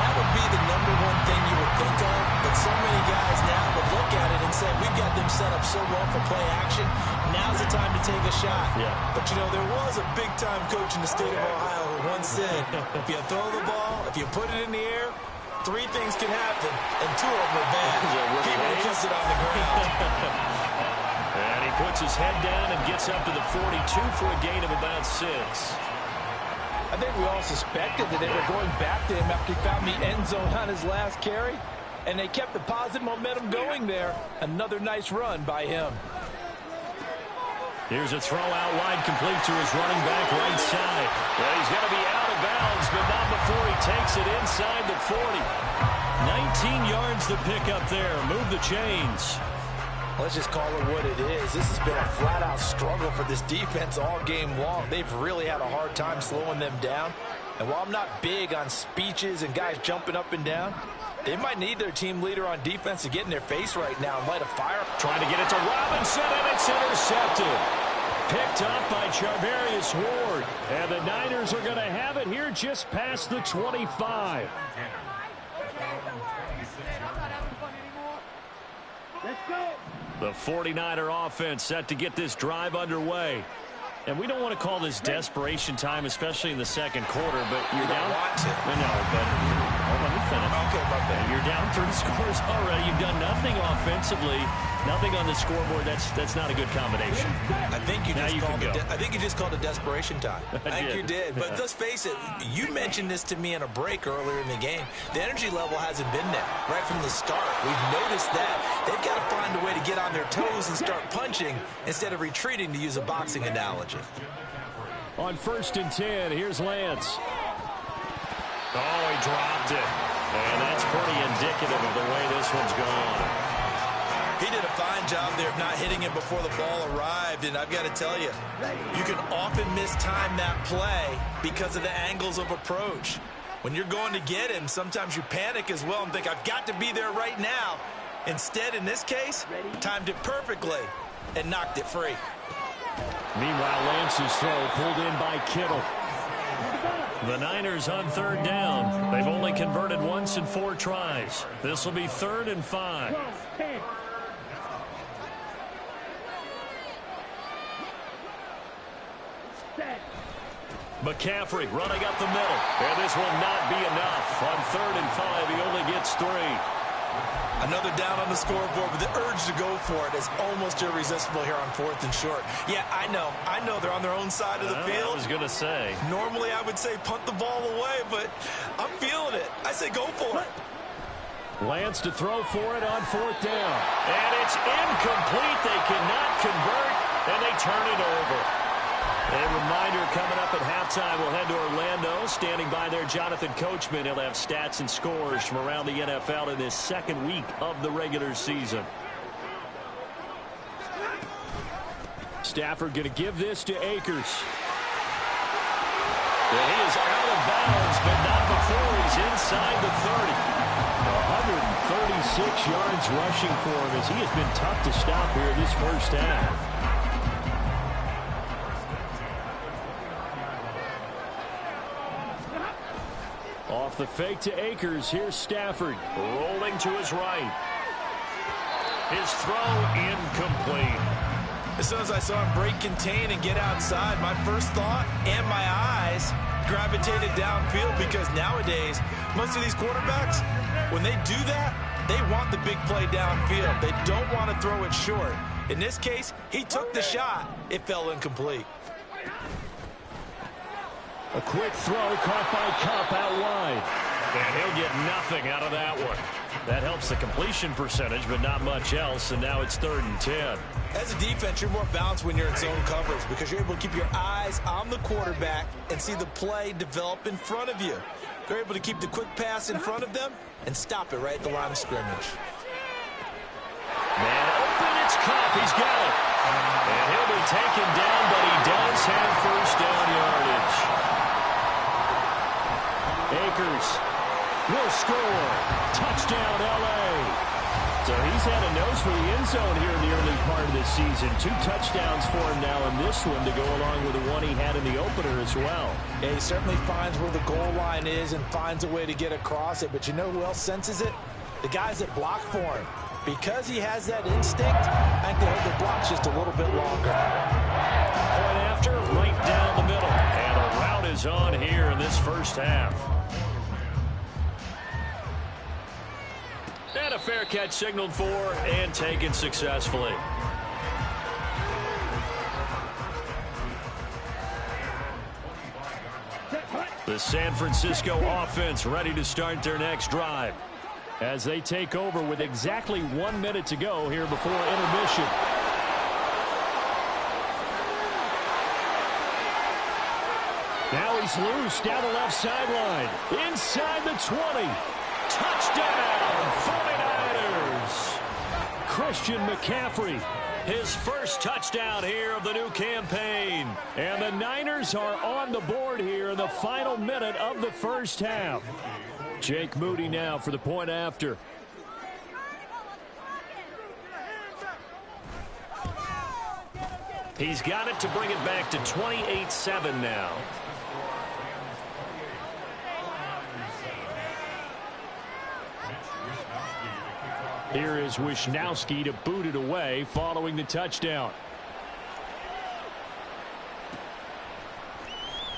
That would be the number one thing you would think of, but so many guys now would look at it and say, we've got them set up so well for play action, now's the time to take a shot. Yeah. But, you know, there was a big-time coach in the state of Ohio who once said, if you throw the ball, if you put it in the air, 3 things can happen, and 2 of them are bad. People who kept it on the ground. And he puts his head down and gets up to the 42 for a gain of about 6. I think we all suspected that they were going back to him after he found the end zone on his last carry, and they kept the positive momentum going there. Another nice run by him. Here's a throw out wide, complete to his running back right side. Well, he's going to be out of bounds, but not before he takes it inside the 40. 19 yards to pick up there. Move the chains. Let's just call it what it is. This has been a flat-out struggle for this defense all game long. They've really had a hard time slowing them down. And while I'm not big on speeches and guys jumping up and down, they might need their team leader on defense to get in their face right now and light a fire. Trying to get it to Robinson, and it's intercepted. Picked up by Charvarius Ward. And the Niners are going to have it here just past the 25. Let's go. The 49er offense set to get this drive underway. And we don't want to call this desperation time, especially in the second quarter, but you're down. Want to. No, but let me finish. Okay, my bad. You're down 3 scores already. You've done nothing offensively, nothing on the scoreboard. That's not a good combination. I think you just called it desperation time. I think you did. But let's face it, you mentioned this to me in a break earlier in the game. The energy level hasn't been there right from the start. We've noticed that. They've got to find a way to get on their toes and start punching instead of retreating, to use a boxing analogy. On 1st and 10, here's Lance. Oh, he dropped it. And that's pretty indicative of the way this one's gone. He did a fine job there of not hitting it before the ball arrived, and I've got to tell you, you can often mistime that play because of the angles of approach. When you're going to get him, sometimes you panic as well and think, I've got to be there right now. Instead, in this case, timed it perfectly and knocked it free. Meanwhile, Lance's throw pulled in by Kittle. The Niners on 3rd down. They've only converted once in 4 tries. This will be 3rd and 5. McCaffrey running up the middle. And this will not be enough. On 3rd and 5, he only gets 3. Another down on the scoreboard, but the urge to go for it is almost irresistible here on 4th and short. Yeah, I know they're on their own side of the field. I was going to say. Normally I would say punt the ball away, but I'm feeling it. I say go for it. Lance to throw for it on 4th down. And it's incomplete. They cannot convert, and they turn it over. A reminder coming up at halftime, we'll head to Orlando. Standing by there, Jonathan Coachman. He'll have stats and scores from around the NFL in this 2nd week of the regular season. Stafford going to give this to Akers. And he is out of bounds, but not before he's inside the 30. 136 yards rushing for him as he has been tough to stop here in this first half. Off the fake to Akers. Here's Stafford rolling to his right. His throw incomplete. As soon as I saw him break contain and get outside, my first thought and my eyes gravitated downfield, because nowadays most of these quarterbacks, when they do that, they want the big play downfield. They don't want to throw it short. In this case, he took the shot. It fell incomplete. A quick throw caught by Kupp out wide. And he'll get nothing out of that one. That helps the completion percentage, but not much else, and now it's 3rd and 10. As a defense, you're more balanced when you're in zone coverage because you're able to keep your eyes on the quarterback and see the play develop in front of you. They're able to keep the quick pass in front of them and stop it right at the line of scrimmage. Man open, it's Kupp. He's got it. And he'll be taken down, but he does have 1st down yardage. Akers will score. Touchdown, L.A. So he's had a nose for the end zone here in the early part of this season. 2 touchdowns for him now in this one to go along with the one he had in the opener as well. Yeah, he certainly finds where the goal line is and finds a way to get across it. But you know who else senses it? The guys that block for him. Because he has that instinct, I think they hold the blocks just a little bit longer. Point after, right down the middle. And a rout is on here in this first half. And a fair catch signaled for and taken successfully. The San Francisco offense ready to start their next drive as they take over with exactly 1 minute to go here before intermission. Now he's loose down the left sideline. Inside the 20. Touchdown, 49ers. Christian McCaffrey, his first touchdown here of the new campaign. And the Niners are on the board here in the final minute of the first half. Jake Moody now for the point after. He's got it to bring it back to 28-7 now. Here is Wisnowski to boot it away following the touchdown.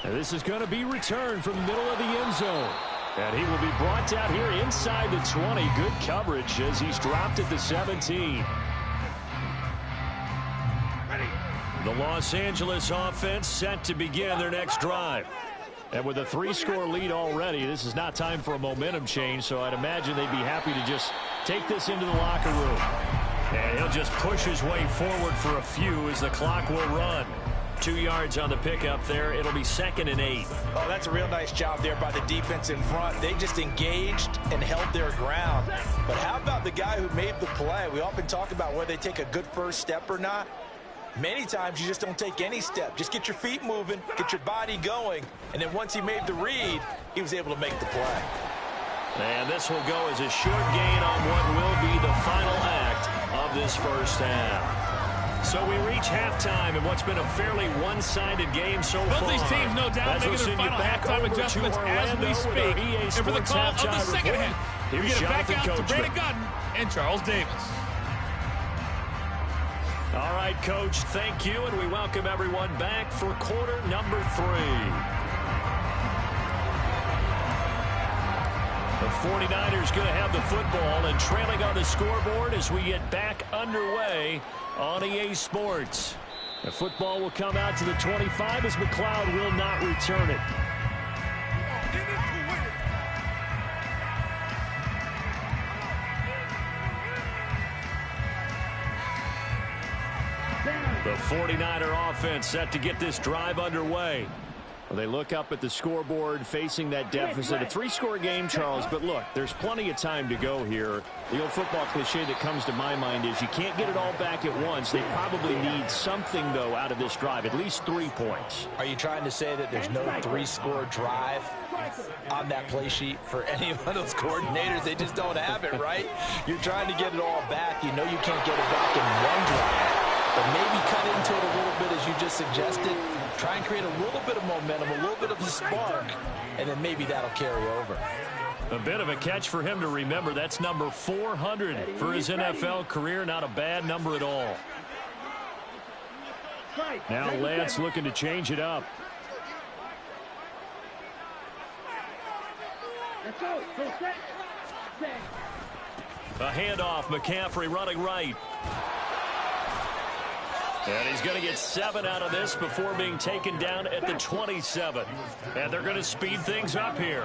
And this is going to be returned from the middle of the end zone. And he will be brought down here inside the 20. Good coverage as he's dropped at the 17. The Los Angeles offense set to begin their next drive. And with a 3-score lead already, this is not time for a momentum change, so I'd imagine they'd be happy to just take this into the locker room. And he'll just push his way forward for a few as the clock will run. 2 yards on the pickup there. It'll be 2nd and 8. Oh, that's a real nice job there by the defense in front. They just engaged and held their ground. But how about the guy who made the play? We often talk about whether they take a good first step or not. Many times you just don't take any step. Just get your feet moving, get your body going, and then once he made the read, he was able to make the play. And this will go as a short gain on what will be the final act of this first half. So we reach halftime in what's been a fairly one-sided game so far. Both these teams, no doubt, making their final halftime adjustments as we speak. And for the call of the second half, we get it back out to Brandon Godden and Charles Davis. All right, Coach, thank you, and we welcome everyone back for quarter number 3. The 49ers going to have the football and trailing on the scoreboard as we get back underway on EA Sports. The football will come out to the 25 as McLeod will not return it. The 49er offense set to get this drive underway. Well, they look up at the scoreboard facing that deficit. A 3-score game, Charles, but look, there's plenty of time to go here. The old football cliche that comes to my mind is you can't get it all back at once. They probably need something, though, out of this drive, at least 3 points. Are you trying to say that there's no 3-score drive on that play sheet for any one of those coordinators? They just don't have it, right? You're trying to get it all back. You know you can't get it back in one drive. But maybe cut into it a little bit, as you just suggested. Try and create a little bit of momentum, a little bit of a spark, and then maybe that'll carry over. A bit of a catch for him to remember. That's number 400 for his NFL career. Not a bad number at all. Now Lance looking to change it up. A handoff, McCaffrey running right. And he's going to get 7 out of this before being taken down at the 27. And they're going to speed things up here.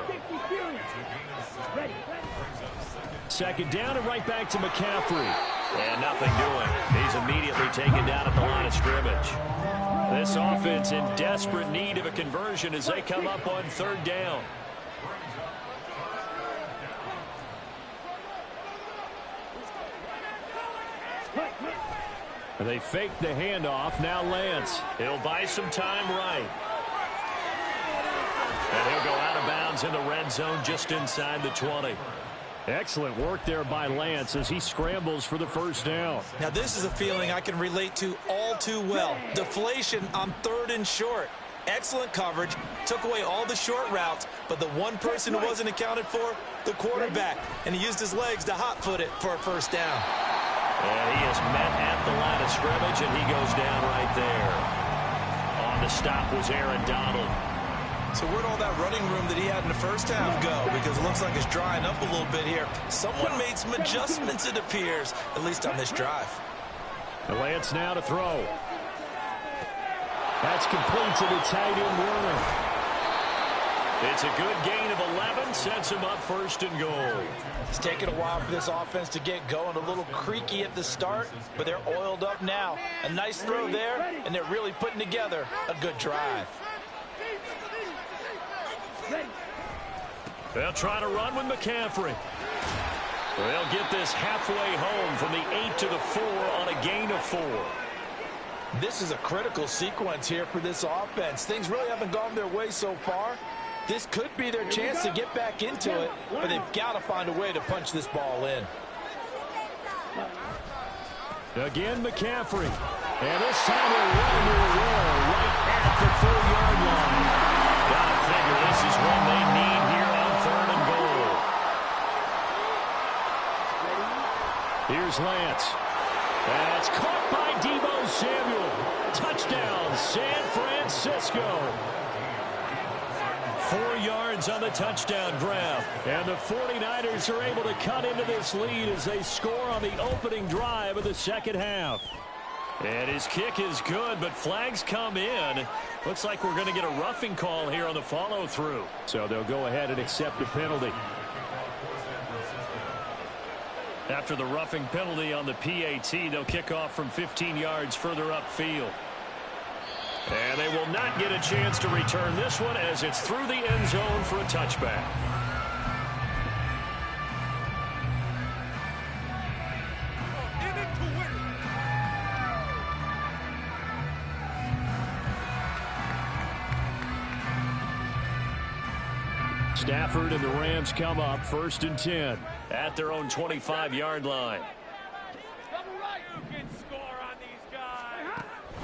2nd down and right back to McCaffrey. And nothing doing. He's immediately taken down at the line of scrimmage. This offense in desperate need of a conversion as they come up on 3rd down. They fake the handoff. Now Lance. He'll buy some time right. And he'll go out of bounds in the red zone just inside the 20. Excellent work there by Lance as he scrambles for the first down. Now, this is a feeling I can relate to all too well. Deflation on 3rd and short. Excellent coverage, took away all the short routes, but the one person who wasn't accounted for, the quarterback, and he used his legs to hot-foot it for a first down. And he is met at the line of scrimmage, and he goes down right there. On the stop was Aaron Donald. So where'd all that running room that he had in the first half go? Because it looks like it's drying up a little bit here. Someone made some adjustments, it appears, at least on this drive. Lance now to throw. That's complete to the tight end Werner. It's a good gain of 11, sets him up 1st and goal. It's taken a while for this offense to get going. A little creaky at the start, but they're oiled up now. A nice throw there, and they're really putting together a good drive. They'll try to run with McCaffrey. They'll get this halfway home from the 8 to the 4 on a gain of 4. This is a critical sequence here for this offense. Things really haven't gone their way so far. This could be their chance to get back into it, but they've got to find a way to punch this ball in. Again, McCaffrey. And this time they're running to a roll right at the 4-yard line. Gotta figure this is one they need here on 3rd and goal. Here's Lance. That's caught by Deebo Samuel. Touchdown, San Francisco. 4 yards on the touchdown grab. And the 49ers are able to cut into this lead as they score on the opening drive of the second half. And his kick is good, but flags come in. Looks like we're going to get a roughing call here on the follow-through. So they'll go ahead and accept the penalty. After the roughing penalty on the PAT, they'll kick off from 15 yards further upfield. And they will not get a chance to return this one as it's through the end zone for a touchback. Stafford and the Rams come up 1st and 10 at their own 25-yard line.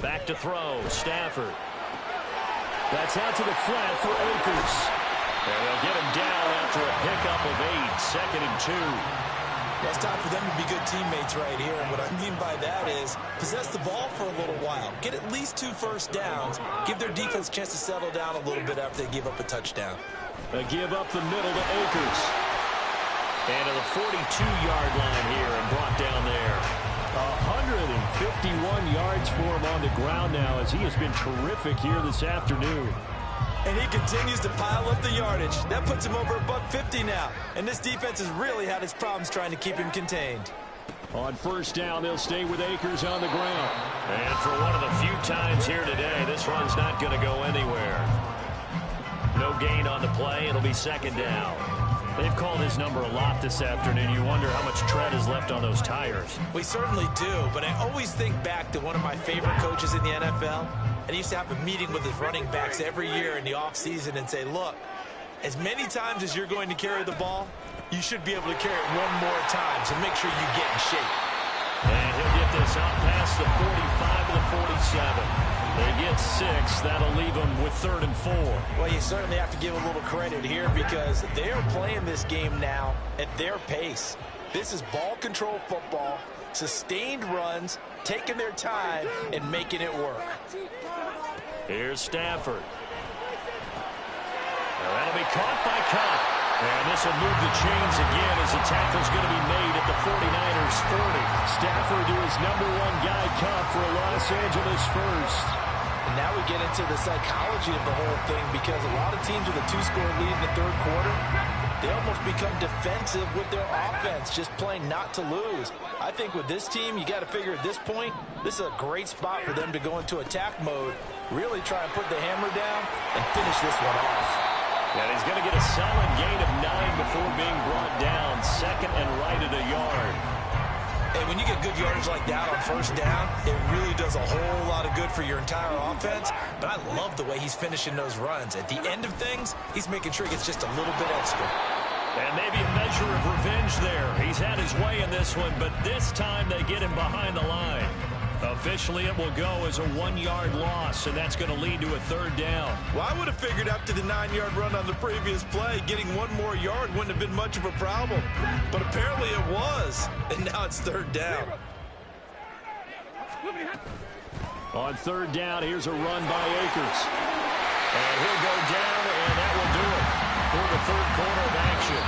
Back to throw, Stafford. That's out to the flat for Akers. And they'll get him down after a pickup of 8, 2nd and 2. Well, it's time for them to be good teammates right here. And what I mean by that is possess the ball for a little while. Get at least 2 first downs. Give their defense a chance to settle down a little bit after they give up a touchdown. A give up the middle to Akers. And to the 42-yard line here and brought down there. 151 yards for him on the ground now as he has been terrific here this afternoon. And he continues to pile up the yardage. That puts him over $150 now. And this defense has really had its problems trying to keep him contained. On 1st down, they'll stay with Akers on the ground. And for one of the few times here today, this run's not going to go anywhere. No gain on the play. It'll be 2nd down. They've called his number a lot this afternoon. You wonder how much tread is left on those tires. We certainly do, but I always think back to one of my favorite coaches in the NFL. And he used to have a meeting with his running backs every year in the offseason and say, look, as many times as you're going to carry the ball, you should be able to carry it one more time, so make sure you get in shape. And he'll get this out past the 45 to the 47. They get 6. That'll leave them with 3rd and 4. Well, you certainly have to give a little credit here because they are playing this game now at their pace. This is ball control football, sustained runs, taking their time, and making it work. Here's Stafford. That'll be caught by Cup. And this will move the chains again as the tackle's going to be made at the 49ers 40. Stafford to his #1 guy, Cup, for a Los Angeles first. And now we get into the psychology of the whole thing because a lot of teams with a 2-score lead in the 3rd quarter, they almost become defensive with their offense, just playing not to lose. I think with this team, you got to figure at this point, this is a great spot for them to go into attack mode, really try and put the hammer down and finish this one off. And he's going to get a solid gain of 9 before being brought down, 2nd and right at a yard. And when you get good yardage like that on 1st down, it really does a whole lot of good for your entire offense. But I love the way he's finishing those runs. At the end of things, he's making sure he gets just a little bit extra. And maybe a measure of revenge there. He's had his way in this one, but this time they get him behind the line. Officially, it will go as a 1-yard loss, and that's going to lead to a 3rd down. Well, I would have figured after the 9-yard run on the previous play, getting 1 more yard wouldn't have been much of a problem. But apparently it was, and now it's 3rd down. On 3rd down, here's a run by Akers. And he'll go down, and that will do it for the 3rd quarter of action.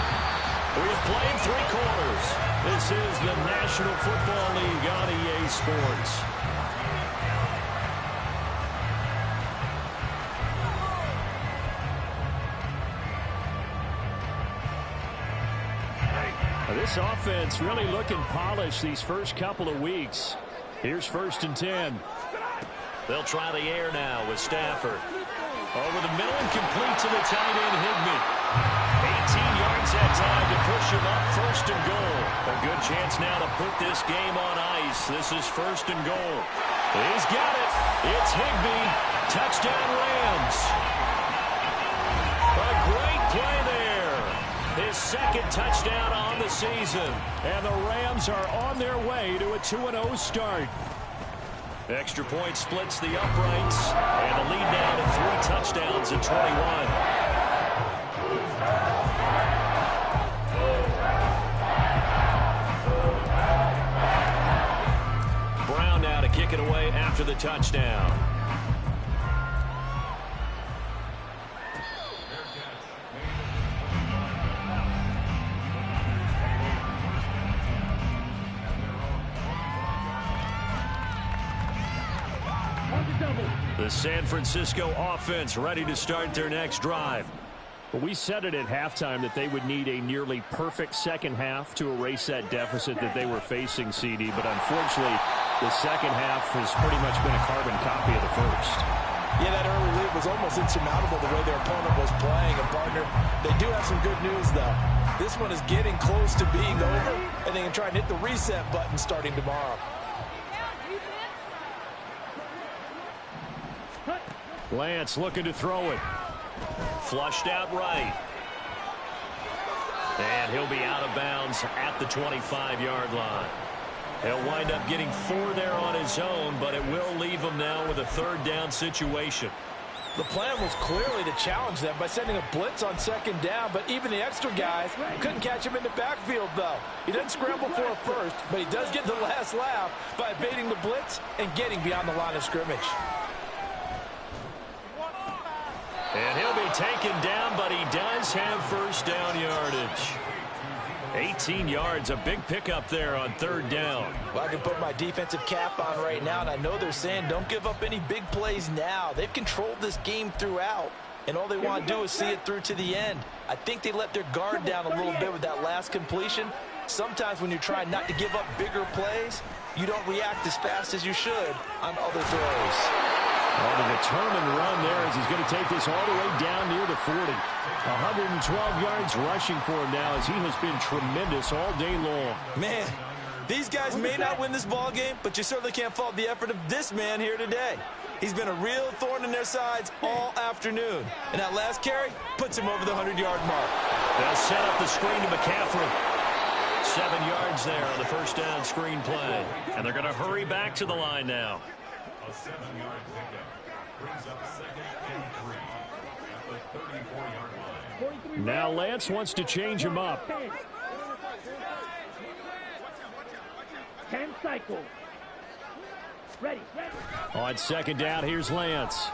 We've played 3 quarters. This is the National Football League on EA Sports. This offense really looking polished these first couple of weeks. Here's 1st and 10. They'll try the air now with Stafford. Over the middle and complete to the tight end, Higbee. 18 yards that time to push him up, 1st and goal. A good chance now to put this game on ice. This is 1st and goal. He's got it. It's Higbee. Touchdown Rams. A great play there. His 2nd touchdown on the season. And the Rams are on their way to a 2-0 start. Extra point splits the uprights, and the lead now to 3 touchdowns at 21. Brown now to kick it away after the touchdown. The San Francisco offense ready to start their next drive. Well, we said it at halftime that they would need a nearly perfect second half to erase that deficit that they were facing, CD. But unfortunately, the second half has pretty much been a carbon copy of the first. Yeah, that early lead was almost insurmountable the way their opponent was playing. And, partner, they do have some good news, though. This one is getting close to being over, and they can try and hit the reset button starting tomorrow. Lance looking to throw it. Flushed out right. And he'll be out of bounds at the 25-yard line. He'll wind up getting 4 there on his own, but it will leave him now with a 3rd down situation. The plan was clearly to challenge them by sending a blitz on 2nd down, but even the extra guys couldn't catch him in the backfield, though. He doesn't scramble for a first, but he does get the last laugh by evading the blitz and getting beyond the line of scrimmage. And he'll be taken down, but he does have 1st down yardage. 18 yards, a big pickup there on 3rd down. Well, I can put my defensive cap on right now, and I know they're saying don't give up any big plays now. They've controlled this game throughout, and all they want to do is see it through to the end. I think they let their guard down a little bit with that last completion. Sometimes when you're trying not to give up bigger plays, you don't react as fast as you should on other throws. Well, the determined run there as he's going to take this all the way down near the 40. 112 yards rushing for him now as he has been tremendous all day long. Man, these guys may not win this ball game, but you certainly can't fault the effort of this man here today. He's been a real thorn in their sides all afternoon. And that last carry puts him over the 100-yard mark. They'll set up the screen to McCaffrey. 7 yards there on the 1st down screen play. And they're going to hurry back to the line now. A 7-yard pickup brings up 2nd and 3 at the 34-yard line. Now Lance wants to change him up. 10 cycles. Ready. On 2nd down, here's Lance.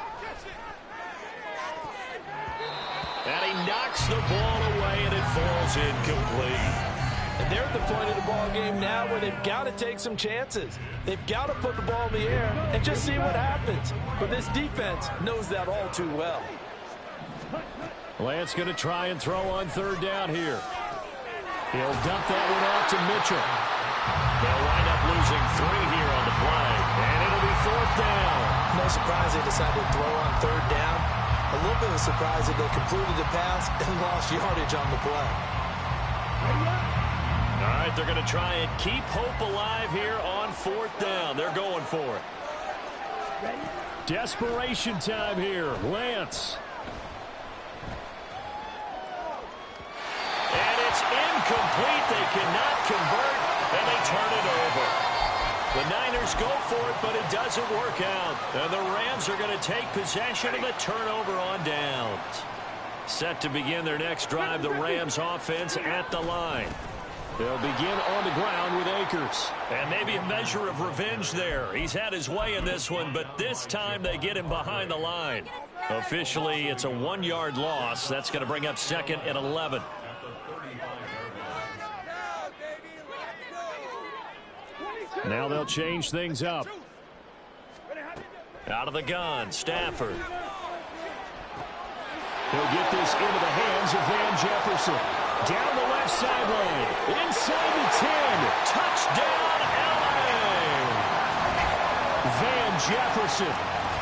And he knocks the ball away, and it falls incomplete. And they're at the point of the ball game now where they've got to take some chances. They've got to put the ball in the air and just see what happens. But this defense knows that all too well. Lance going to try and throw on 3rd down here. He'll dump that one off to Mitchell. They'll wind up losing 3 here on the play. And it'll be 4th down. No surprise they decided to throw on 3rd down. A little bit of a surprise that they completed the pass and lost yardage on the play. All right, they're going to try and keep hope alive here on 4th down. They're going for it. Desperation time here. Lance. And incomplete. They cannot convert, and they turn it over. The Niners go for it, but it doesn't work out. And the Rams are going to take possession of the turnover on downs. Set to begin their next drive, the Rams offense at the line. They'll begin on the ground with Akers. And maybe a measure of revenge there. He's had his way in this one, but this time they get him behind the line. Officially, it's a 1-yard loss. That's going to bring up 2nd and 11. Now they'll change things up. Out of the gun, Stafford. He'll get this into the hands of Van Jefferson. Down the left sideline. Inside the 10. Touchdown, LA! Van Jefferson,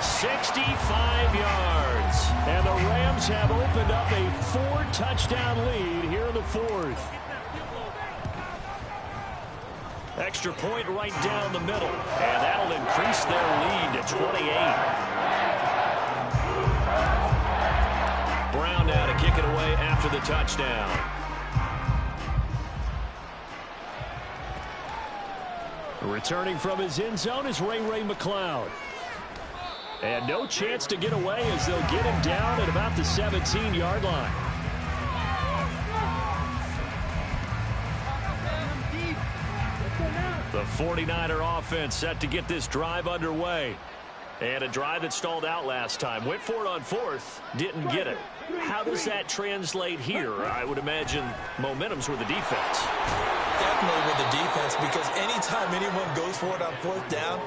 65 yards. And the Rams have opened up a 4-touchdown lead here in the 4th. Extra point right down the middle. And that'll increase their lead to 28. Brown now to kick it away after the touchdown. Returning from his end zone is Ray McCloud. And no chance to get away as they'll get him down at about the 17-yard line. The 49er offense set to get this drive underway. And a drive that stalled out last time. Went for it on 4th, didn't get it. How does that translate here? I would imagine momentum's with the defense. Definitely with the defense, because anytime anyone goes for it on 4th down,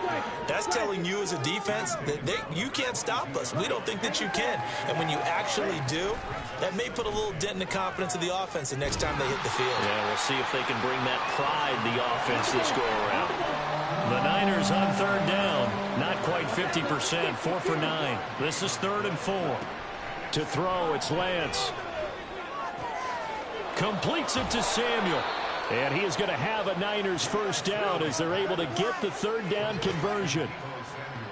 that's telling you as a defense that you can't stop us. We don't think that you can. And when you actually do, that may put a little dent in the confidence of the offense the next time they hit the field. Yeah, we'll see if they can bring that pride the offense this go around. The Niners on 3rd down. Not quite 50%. 4 for 9. This is 3rd and 4. To throw, it's Lance. Completes it to Samuel. And he is going to have a Niners first down as they're able to get the 3rd down conversion.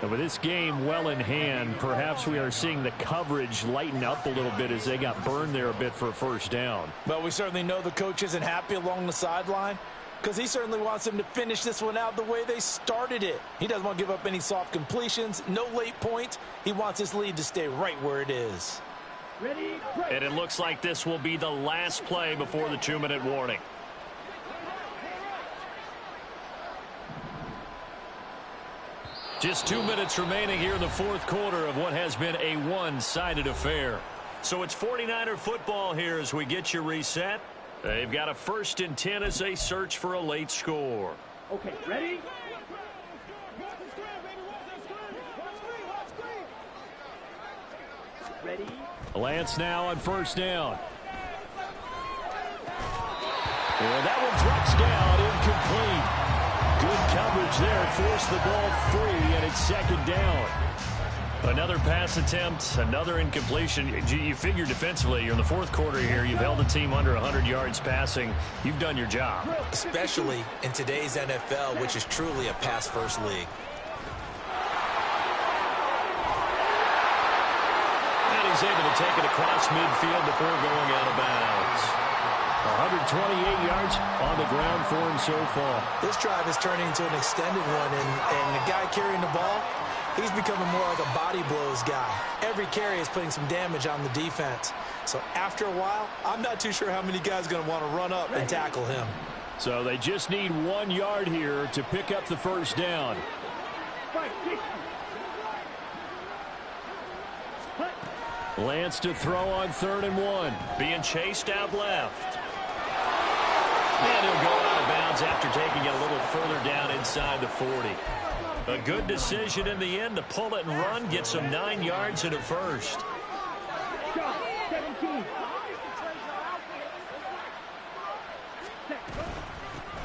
And with this game well in hand, perhaps we are seeing the coverage lighten up a little bit as they got burned there a bit for a first down. But we certainly know the coach isn't happy along the sideline, because he certainly wants them to finish this one out the way they started it. He doesn't want to give up any soft completions, no late points. He wants his lead to stay right where it is. Ready, and it looks like this will be the last play before the 2-minute warning. Just 2 minutes remaining here in the 4th quarter of what has been a one-sided affair. So it's 49er football here as we get you reset. They've got a 1st and 10 as they search for a late score. Okay, ready? Ready? Lance now on 1st down. And that one drops down, incomplete. Good coverage there, forced the ball free, and it's 2nd down. Another pass attempt, another incompletion. You figure defensively, you're in the 4th quarter here. You've held the team under 100 yards passing. You've done your job. Especially in today's NFL, which is truly a pass-first league. And he's able to take it across midfield before going out of bounds. 128 yards on the ground for him so far. This drive is turning into an extended one, and the guy carrying the ball, he's becoming more like a body blows guy. Every carry is putting some damage on the defense. So after a while, I'm not too sure how many guys are going to want to run up and tackle him. So they just need 1 yard here to pick up the first down. Lance to throw on 3rd and 1. Being chased out left. And he'll go out of bounds after taking it a little further down inside the 40. A good decision in the end to pull it and run, get some 9 yards and a first.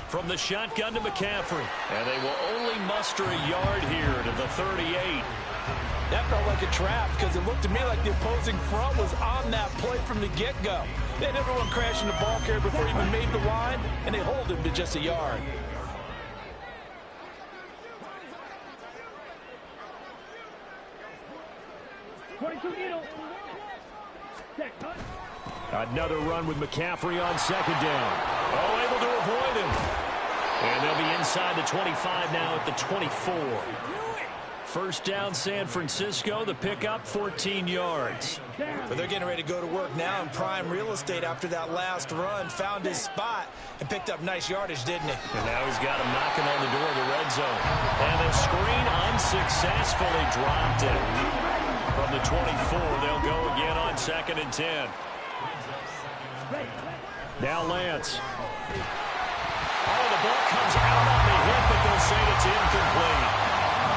From the shotgun to McCaffrey. And they will only muster a yard here to the 38. That felt like a trap because it looked to me like the opposing front was on that play from the get-go. They had everyone crashing the ball carrier before he even made the line, and they hold him to just a yard. Another run with McCaffrey on 2nd down. Oh, able to avoid him. And they'll be inside the 25 now at the 24. First down, San Francisco. The pickup, 14 yards. But they're getting ready to go to work now in prime real estate after that last run. Found his spot and picked up nice yardage, didn't he? And now he's got him knocking on the door of the red zone. And the screen unsuccessfully dropped it. From the 24, they'll go again on 2nd and 10. Now Lance. Oh, the ball comes out on the hit, but they'll say it's incomplete.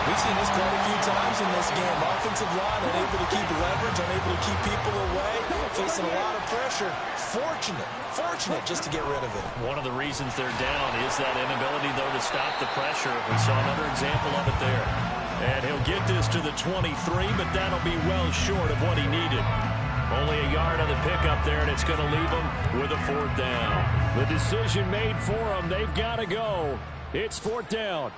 We've seen this quite a few times in this game. Offensive line unable to keep leverage, unable to keep people away, facing a lot of pressure. Fortunate just to get rid of it. One of the reasons they're down is that inability, though, to stop the pressure. We saw another example of it there. And he'll get this to the 23, but that'll be well short of what he needed. Only a yard on the pickup there, and it's going to leave him with a 4th down. The decision made for them. They've got to go. It's 4th down.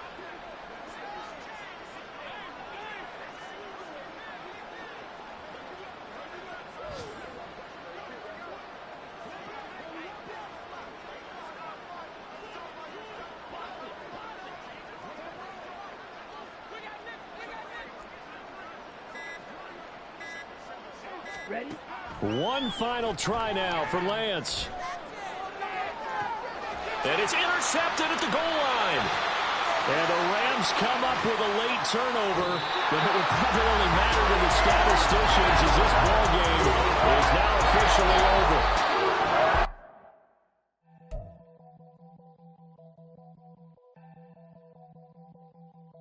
Ready? One final try now for Lance. And it's intercepted at the goal line. And the Rams come up with a late turnover, but it would probably only matter to the statisticians as this ball game is now officially over.